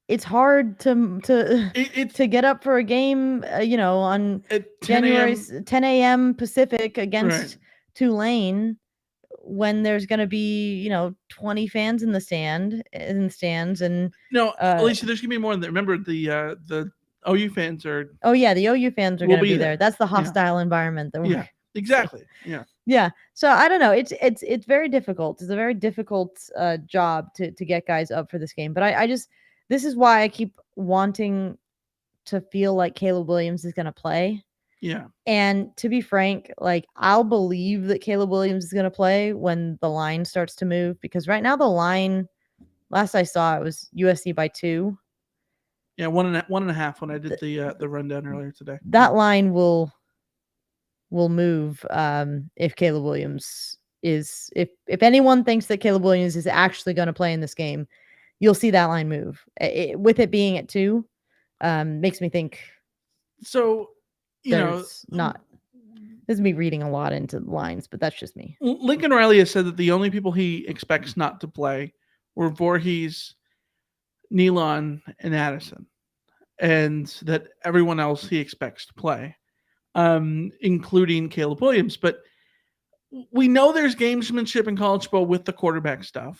it's hard to It's to get up for a game, on at 10 January a.m. 10 a.m. Pacific Right. against Tulane, when there's gonna be, 20 fans in the stands, and No, uh Alicia, there's gonna be more than that. Remember the OU fans are oh yeah, the OU fans are will gonna be be there. there. That's the Yeah. hostile environment that we're Yeah. seeing. Exactly. Yeah. Yeah. So I don't know. It's very difficult. It's a very difficult job to get guys up for this game. But I just, this is why I keep wanting to feel like Caleb Williams is gonna play. Yeah. And to be frank, like, I'll believe that Caleb Williams is gonna play when the line starts to move, because right now the line, last I saw, it was USC by 2. Yeah. One and a half when I did Th- the rundown earlier today. that line will move, if Caleb Williams is, if anyone thinks that Caleb Williams is actually going to play in this game, you'll see that line move. With it being at 2, makes me think So, you know, there's not. This is me reading a lot into lines, but that's just me. Lincoln Riley has said that the only people he expects not to play were Voorhees, Nealon, and Addison, and that everyone else he expects to play, including Caleb Williams. But we know there's gamesmanship in college football with the quarterback stuff.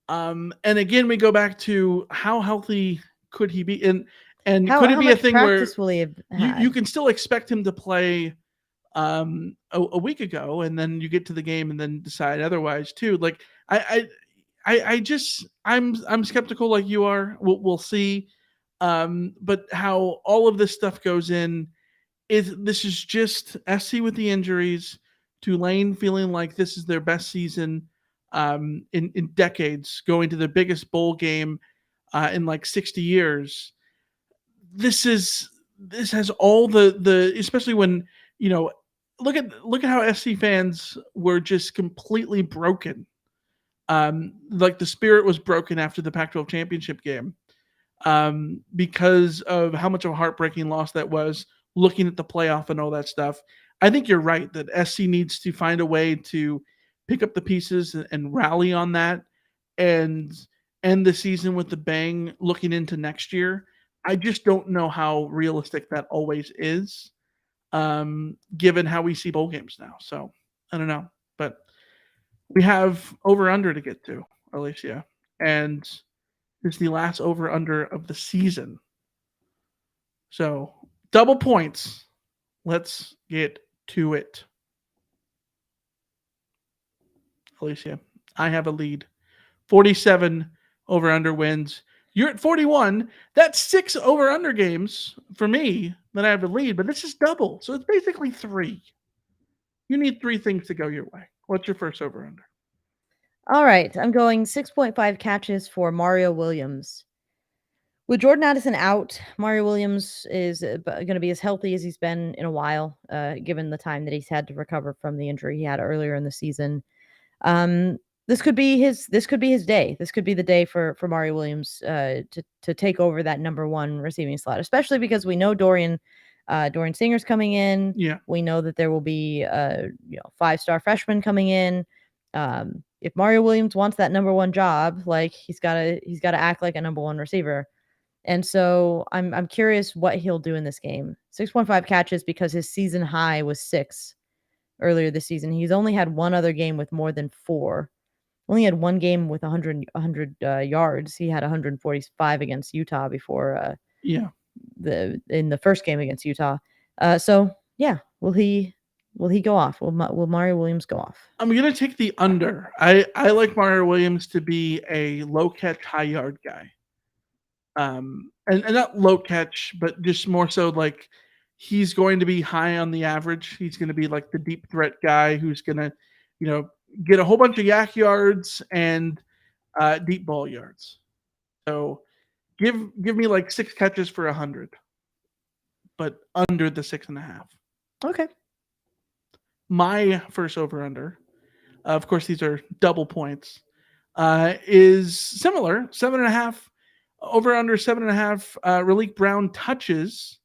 And again, we go back to how healthy could he be, and could it How be a much thing where practice will he have you had? can still expect him to play a week ago, and then you get to the game and then decide otherwise too. Like I just I'm skeptical like you are. We'll see. But how all of this stuff goes in is this is just SC with the injuries, Tulane feeling like this is their best season in decades, going to the biggest bowl game in like 60 years. This has all the especially when you know look at how SC fans were just completely broken. Like the spirit was broken after the Pac-12 championship game because of how much of a heartbreaking loss that was. Looking at the playoff and all that stuff, I think you're right that SC needs to find a way to pick up the pieces and rally on that and end the season with the bang. Looking into next year, I just don't know how realistic that always is, given how we see bowl games now. So I don't know, but we have over under to get to, Alicia, and it's the last over under of the season. So double points. Let's get to it. Alicia, I have a lead. 47 over under wins. You're at 41. That's 6 over under games for me that I have a lead, but this is double. So it's basically 3. You need 3 things to go your way. What's your first over under? All right, I'm going 6.5 catches for Mario Williams. With Jordan Addison out, Mario Williams is going to be as healthy as he's been in a while, given the time that he's had to recover from the injury he had earlier in the season. Um, this could be his day. This could be the day for Mario Williams to take over that number 1 receiving slot, especially because we know Dorian Singer's coming in. Yeah. We know that there will be 5-star freshman coming in. If Mario Williams wants that number 1 job, like, he's got to act like a number 1 receiver. And so I'm curious what he'll do in this game. 6.5 catches because his season high was 6 earlier this season. He's only had one other game with more than 4. Only had one game with 100 yards. He had 145 against Utah before Yeah. in the first game against Utah. So yeah, will he go off? Will Mario Williams go off? I'm gonna take the under. I like Mario Williams to be a low catch, high yard guy. And not low catch, but just more so like he's going to be high on the average. He's going to be like the deep threat guy who's going to, get a whole bunch of yak yards and deep ball yards. So give me like 6 catches for 100, but under the 6.5. Okay. My first over-under, of course, these are double points, is similar 7.5, over under 7.5. Raleek Brown touches.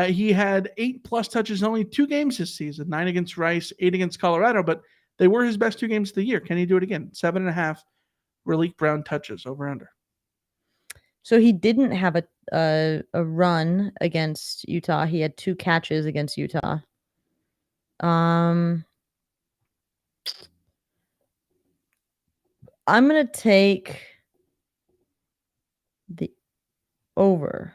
He had 8+ touches in only 2 games this season, 9 against Rice, 8 against Colorado, but they were his best 2 games of the year. Can he do it again? 7.5 Raleek Brown touches over under. So he didn't have a run against Utah. He had 2 catches against Utah. I'm gonna take the over.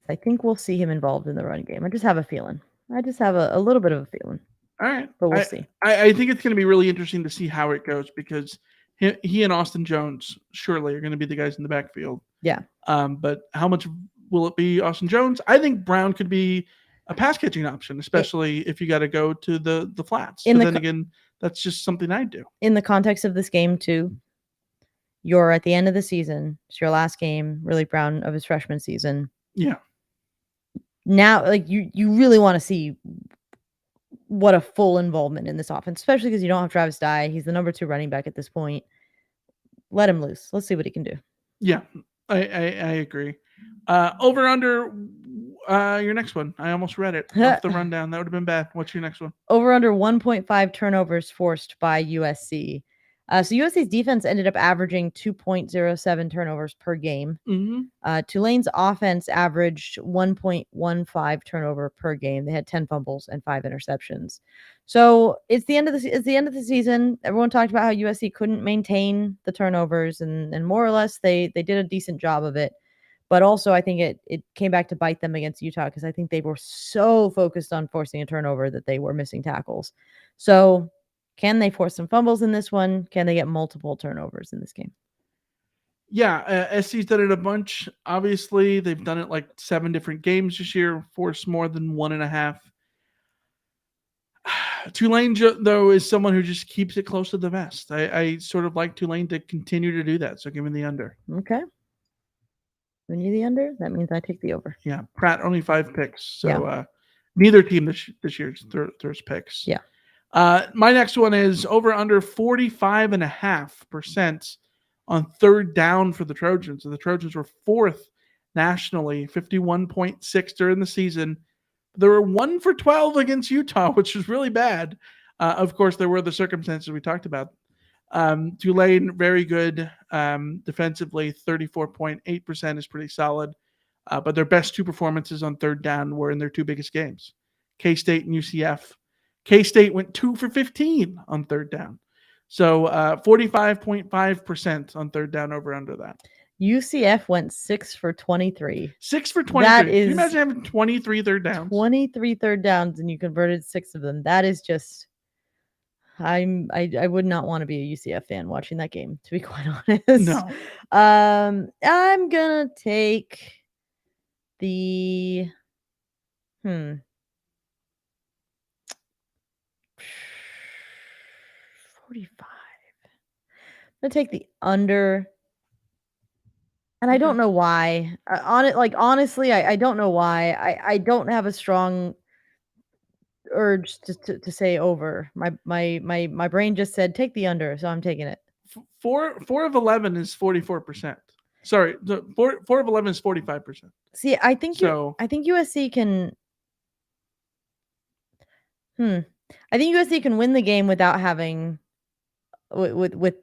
I think we'll see him involved in the run game. I just have a feeling. I just have a little bit of a feeling. All right. But we'll see. I think it's going to be really interesting to see how it goes because he and Austin Jones surely are going to be the guys in the backfield. Yeah. But how much will it be Austin Jones? I think Brown could be a pass catching option, especially if you got to go to the flats. But then again, that's just something I do. In the context of this game too, you're at the end of the season. It's your last game, Raleek Brown of his freshman season. Yeah. Now, like you really want to see what a full involvement in this offense, especially because you don't have Travis Dye. He's the number 2 running back at this point. Let him loose. Let's see what he can do. Yeah, I agree. Over under your next one. I almost read it off the rundown. That would have been bad. What's your next one? Over under 1.5 turnovers forced by USC. So USC's defense ended up averaging 2.07 turnovers per game. Mm-hmm. Tulane's offense averaged 1.15 turnover per game. They had 10 fumbles and 5 interceptions. So it's the end of the season. Everyone talked about how USC couldn't maintain the turnovers, and more or less they did a decent job of it. But also, I think it came back to bite them against Utah because I think they were so focused on forcing a turnover that they were missing tackles. So can they force some fumbles in this one? Can they get multiple turnovers in this game? Yeah, SC's done it a bunch. Obviously, they've done it like 7 different games this year, forced more than 1.5. Tulane, though, is someone who just keeps it close to the vest. I sort of like Tulane to continue to do that, so give me the under. Okay. When you the under, that means I take the over. Yeah, Pratt only 5 picks, so neither team this year throws picks. Yeah. My next one is over under 45.5% on third down for the Trojans. So the Trojans were 4th nationally, 51.6 during the season. They were 1 for 12 against Utah, which is really bad. Of course, there were the circumstances we talked about. Tulane, very good defensively, 34.8% is pretty solid. But their best 2 performances on third down were in their 2 biggest games, K-State and UCF. K-State went 2 for 15 on third down. So 45.5% on third down over under that. UCF went 6 for 23. 6 for 23. That is, can you imagine having 23 third downs? 23 third downs and you converted 6 of them. That is just, I would not want to be a UCF fan watching that game, to be quite honest. No. I'm gonna take the 45. I'm gonna take the under. And I don't know why. Honestly, I don't know why. I don't have a strong urge to say over. My brain just said take the under, so I'm taking it. 4 of 11 is 44%. Sorry, 4 of 11 is 45%. See, I think USC can. I think USC can win the game without having with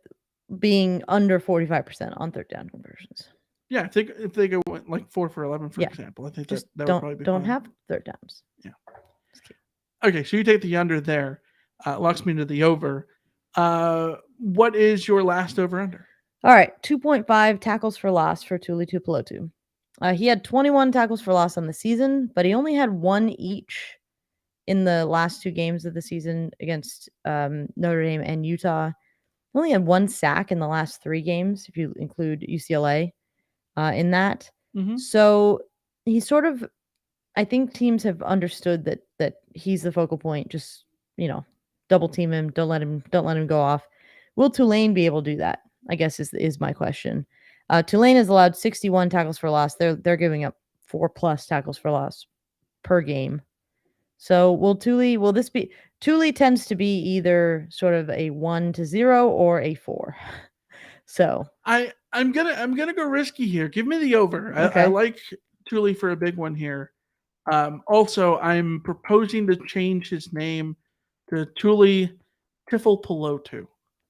being under 45% on third down conversions. Yeah, if they go like 4 for 11, for example, I think that would probably be don't fine. have third downs. Yeah. Okay, so you take the under there. Locks me into the over. What is your last over under? All right, 2.5 tackles for loss for Tuli Tuipulotu. He had 21 tackles for loss on the season, but he only had 1 each in the last 2 games of the season against Notre Dame and Utah. He only had 1 sack in the last 3 games, if you include UCLA in that. Mm-hmm. So he sort of, I think teams have understood that he's the focal point. Just, double team him. Don't let him go off. Will Tulane be able to do that? I guess is my question. Tulane has allowed 61 tackles for loss. They're giving up 4+ tackles for loss per game. So will this be Thule tends to be either sort of a 1-0 or a 4. So, I'm gonna go risky here. Give me the over. I okay. like Thule for a big one here. Also, I'm proposing to change his name to Thule Tifel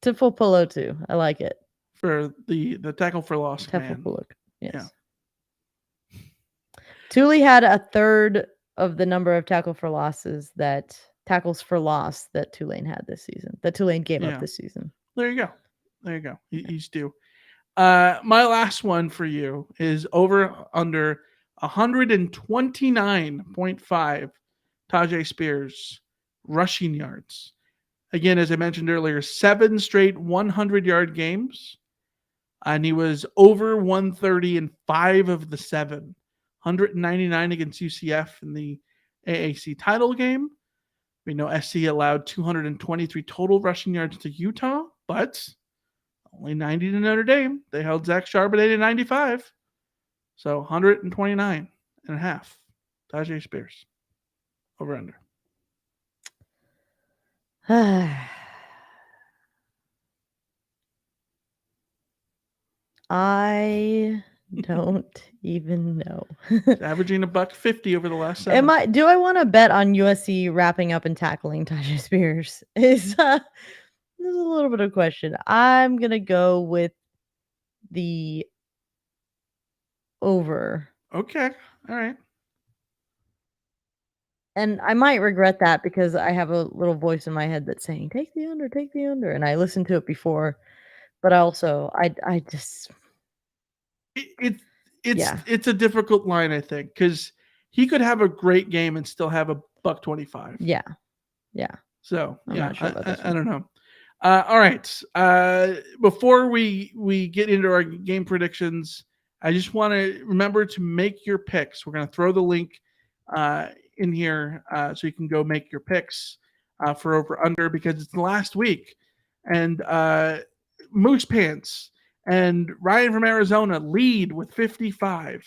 Tifel I like it. for the tackle for loss man. Tifel Yeah. Yes. Thule had a third of the number of tackles for loss that Tulane had this season. That Tulane gave up Yeah. this season. There you go. There you go. He's due. My last one for you is over under 129.5 Tajay Spears rushing yards. Again, as I mentioned earlier, 7 straight 100-yard games. And he was over 130 in 5 of the 7. 199 against UCF in the AAC title game. We know SC allowed 223 total rushing yards to Utah, but only 90 to Notre Dame. They held Zach Charbonnet to 95. So 129 and a half. Tajay Spears. Over under. I don't even know. Averaging $1.50 over the last 7. Do I want to bet on USC wrapping up and tackling Tajay Spears? This is a little bit of a question. I'm gonna go with the over. Okay. All right. And I might regret that because I have a little voice in my head that's saying, take the under, and I listened to it before. But also I just It's yeah. it's a difficult line, I think, because he could have a great game and still have $1.25. Yeah. Yeah. So I'm yeah, not sure about this I don't know. All right. Before we get into our game predictions, I just want to remember to make your picks. We're going to throw the link in here so you can go make your picks for over under because it's the last week, and Moose Pants and Ryan from Arizona lead with 55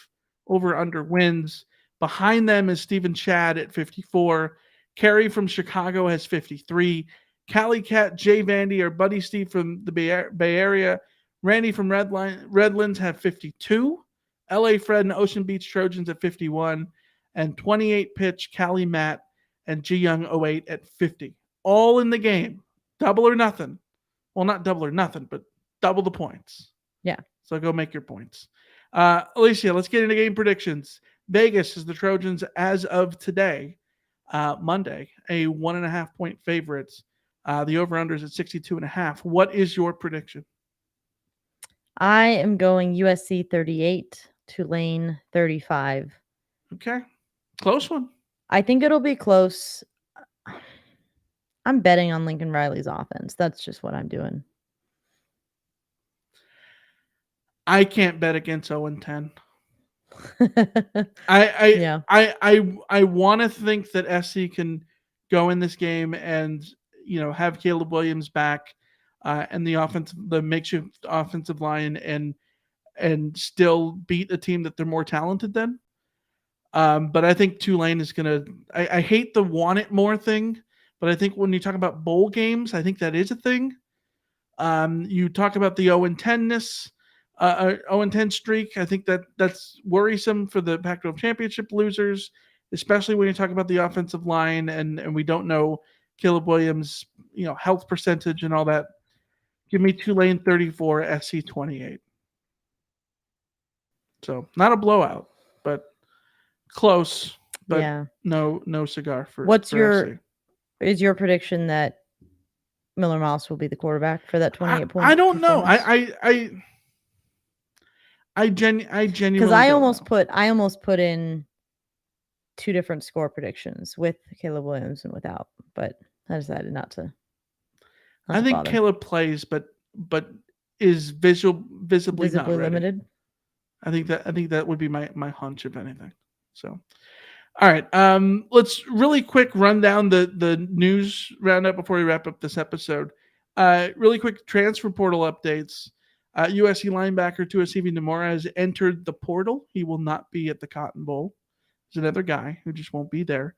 over under wins. Behind them is Stephen Chad at 54. Kerry from Chicago has 53. Cali Cat, Jay Vandy, or Buddy Steve from the Bay Area. Randy from Redlands have 52. LA Fred and Ocean Beach Trojans at 51. And 28 pitch Cali Matt and G Young 08 at 50. All in the game. Double or nothing. Well, not double or nothing, but double the points. Yeah. So go make your points. Alicia, let's get into game predictions. Vegas is the Trojans as of today, Monday, a 1.5 point favorite. The over-under is at 62.5. What is your prediction? I am going USC 38, Tulane 35. Okay. Close one. I think it'll be close. I'm betting on Lincoln Riley's offense. That's just what I'm doing. I can't bet against 0-10. Yeah. I want to think that SC can go in this game and have Caleb Williams back and the makeshift offensive line and still beat a team that they're more talented than. But I think Tulane is gonna. I hate the want it more thing, but I think when you talk about bowl games, I think that is a thing. You talk about the 0-10ness. 0-10 streak. I think that's worrisome for the Pac-12 championship losers, especially when you talk about the offensive line and we don't know Caleb Williams, health percentage and all that. Give me Tulane 34, SC 28. So not a blowout, but close. But yeah. No cigar for. Is your prediction that Miller Moss will be the quarterback for that 28 point? I don't know. I genuinely because I almost put in 2 different score predictions with Caleb Williams and without, but I decided not to. I think bother. Caleb plays, but is visibly not ready. Limited. I think that would be my hunch, if anything. So, all right. Let's really quick run down the news roundup before we wrap up this episode. Really quick transfer portal updates. USC linebacker Tuasivi Nomura has entered the portal. He will not be at the Cotton Bowl. There's another guy who just won't be there.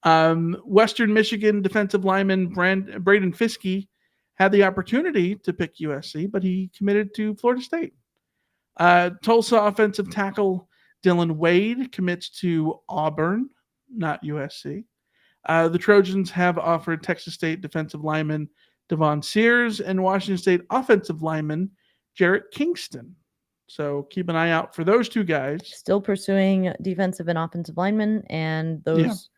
Western Michigan defensive lineman Braden Fiske had the opportunity to pick USC, but he committed to Florida State. Tulsa offensive tackle Dylan Wade commits to Auburn, not USC. The Trojans have offered Texas State defensive lineman Devon Sears and Washington State offensive lineman Jarrett Kingston. So keep an eye out for those two guys. Still pursuing defensive and offensive linemen, and those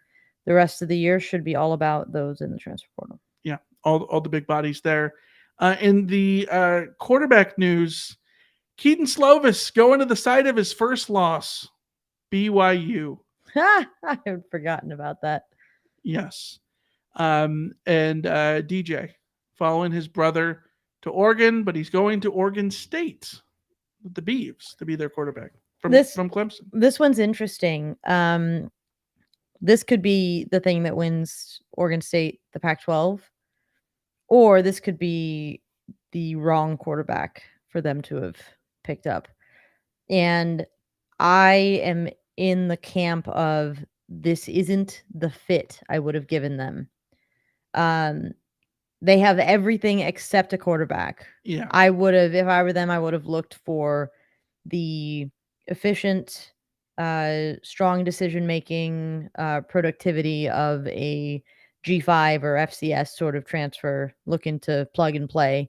the rest of the year should be all about those in the transfer portal. Yeah, all the big bodies there. In the quarterback news, Keaton Slovis going to the site of his first loss, BYU. I had forgotten about that. Yes. And DJ following his brother to Oregon, but he's going to Oregon State with the Beavs to be their quarterback from Clemson. This one's interesting. This could be the thing that wins Oregon State the Pac-12, or this could be the wrong quarterback for them to have picked up. And I am in the camp of this isn't the fit I would have given them. They have everything except a quarterback. Yeah. I would have, if I were them, I would have looked for the efficient, strong decision-making, productivity of a G5 or FCS sort of transfer looking to plug and play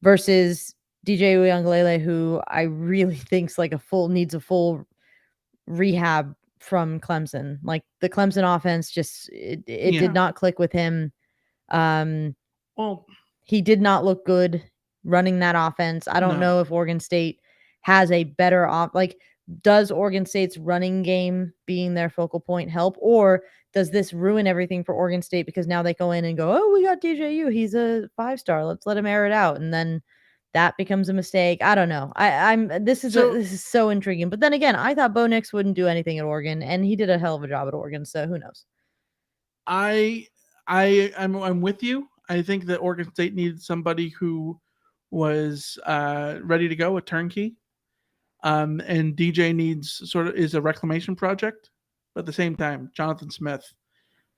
versus DJ Uiagalelei, who I really think's like needs a full rehab from Clemson. Like the Clemson offense just it did not click with him. Well, he did not look good running that offense. I don't know if Oregon State has a better does Oregon State's running game being their focal point help, or does this ruin everything for Oregon State because now they go in and go, oh, we got DJU, he's a 5-star, let's let him air it out, and then that becomes a mistake. I don't know. This is so intriguing. But then again, I thought Bo Nix wouldn't do anything at Oregon, and he did a hell of a job at Oregon. So who knows? I'm with you. I think that Oregon State needed somebody who was ready to go, a turnkey. And DJ is a reclamation project, but at the same time, Jonathan Smith,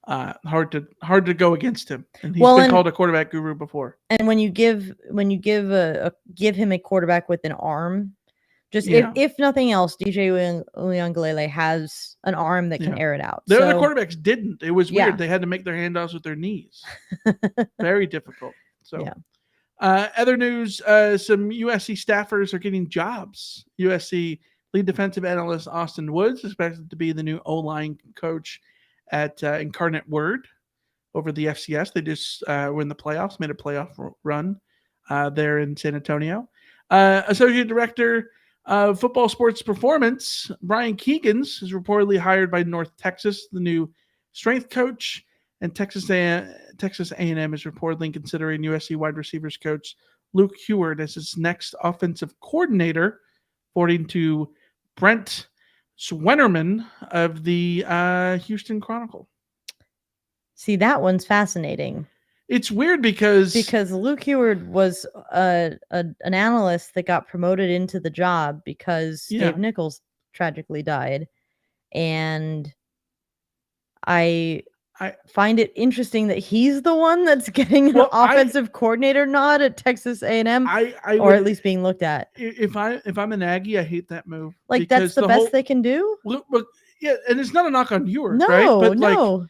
hard to go against him. And he's been called a quarterback guru before. And when you give him a quarterback with an arm, if nothing else, DJ Uiagalelei has an arm that can air it out. The other quarterbacks didn't. It was weird. They had to make their handoffs with their knees. Very difficult. So. Yeah. Other news, some USC staffers are getting jobs. USC lead defensive analyst Austin Woods is expected to be the new O-line coach at Incarnate Word over the FCS. They just were in the playoffs, made a playoff run there in San Antonio. Associate Director of Football Sports Performance, Brian Keegans, is reportedly hired by North Texas, the new strength coach. And Texas A&M is reportedly considering USC wide receivers coach Luke Heward as its next offensive coordinator, according to Brent Swennerman of the Houston Chronicle. See, that one's fascinating. It's weird because Luke Heward was an analyst that got promoted into the job because Dave Nichols tragically died, and I find it interesting that he's the one that's getting an offensive coordinator nod at Texas A&M, or at least being looked at. If I'm an Aggie, I hate that move. Like that's the best they can do. Look, yeah, and it's not a knock on you, no, right? But no.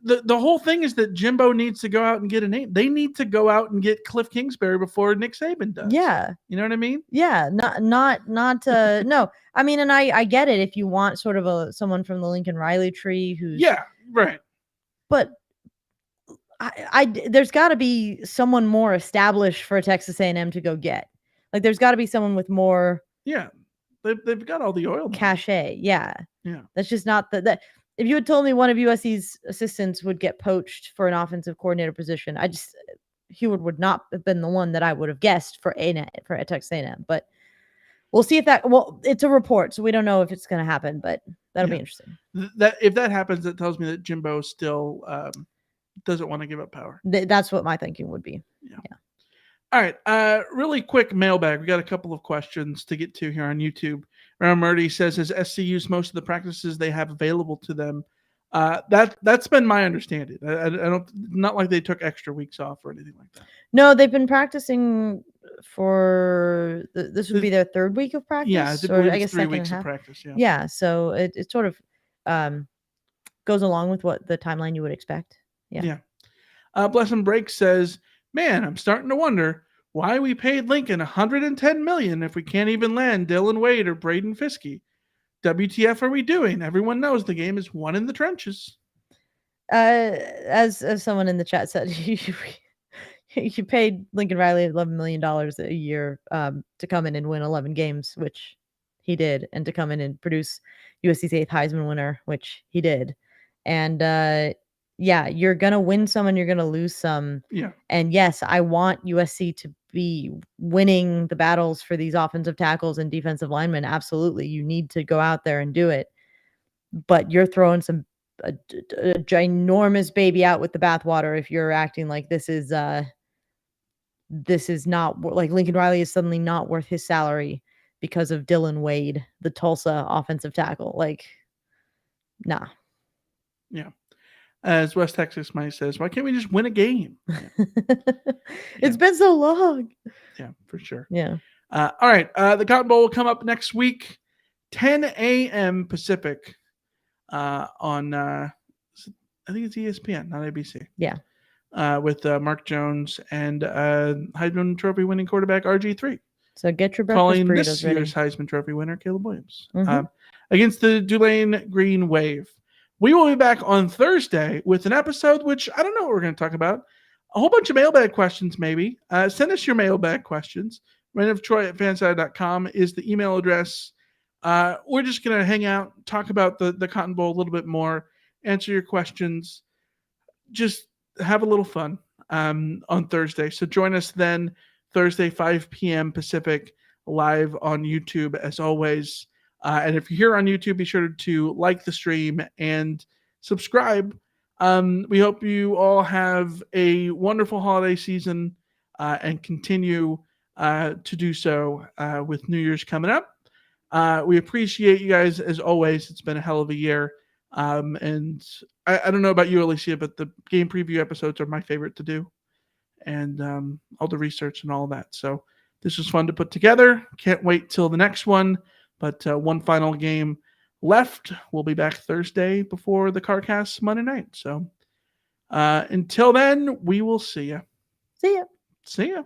The whole thing is that Jimbo needs to go out and get a name. They need to go out and get Cliff Kingsbury before Nick Saban does. Yeah, you know what I mean. Yeah, not no. I mean, and I get it if you want sort of someone from the Lincoln Riley tree who's right. But there's got to be someone more established for Texas A&M to go get. Like there's got to be someone with more. Yeah, they've got all the oil cachet. Yeah. That's just not that. If you had told me one of USC's assistants would get poached for an offensive coordinator position, Heward would not have been the one that I would have guessed for Texas A&M. But we'll see if it's a report, so we don't know if it's going to happen, but that'll be interesting. If that happens, it tells me that Jimbo still doesn't want to give up power. That's what my thinking would be. Yeah. All right. Really quick mailbag. We got a couple of questions to get to here on YouTube. Ram Murdy says, has SC used most of the practices they have available to them That's been my understanding. I don't, not like they took extra weeks off or anything like that. No, they've been practicing for this would be their third week of practice. Yeah, I or believe I it's guess 3 second and weeks a of half. practice. Yeah. Yeah, so it sort of goes along with what the timeline you would expect. Yeah. Bless and Break says, "Man, I'm starting to wonder why we paid Lincoln $110 million if we can't even land Dylan Wade or Braden Fiske. WTF are we doing? Everyone knows the game is won in the trenches." As someone in the chat said, you paid Lincoln Riley $11 million a year to come in and win 11 games, which he did, and to come in and produce USC's 8th Heisman winner, which he did. And yeah, you're gonna win some and you're gonna lose some. Yeah. And yes, I want USC to be winning the battles for these offensive tackles and defensive linemen. Absolutely, you need to go out there and do it. But you're throwing a ginormous baby out with the bathwater if you're acting like this is not like Lincoln Riley is suddenly not worth his salary because of Dylan Wade, the Tulsa offensive tackle. Like, nah. Yeah. As West Texas Mike says, why can't we just win a game? It's been so long. Yeah, for sure. Yeah. All right. The Cotton Bowl will come up next week, 10 a.m. Pacific on, I think it's ESPN, not ABC. Yeah. With Mark Jones and Heisman Trophy winning quarterback RG3. So get your breakfast Calling burritos this ready. year's Heisman Trophy winner, Caleb Williams, against the Tulane Green Wave. We will be back on Thursday with an episode, which I don't know what we're going to talk about. A whole bunch of mailbag questions, maybe. Send us your mailbag questions. RainofTroy@fanside.com is the email address. We're just going to hang out, talk about the Cotton Bowl a little bit more, answer your questions, just have a little fun on Thursday. So join us then, Thursday, 5 p.m. Pacific, live on YouTube as always. And if you're here on YouTube, be sure to like the stream and subscribe. We hope you all have a wonderful holiday season and continue to do so with New Year's coming up. We appreciate you guys as always. It's been a hell of a year. And I don't know about you, Alicia, but the game preview episodes are my favorite to do. And all the research and all that. So this was fun to put together. Can't wait till the next one. But one final game left. We'll be back Thursday before the CarCast Monday night. So until then, we will see you. See ya. See ya.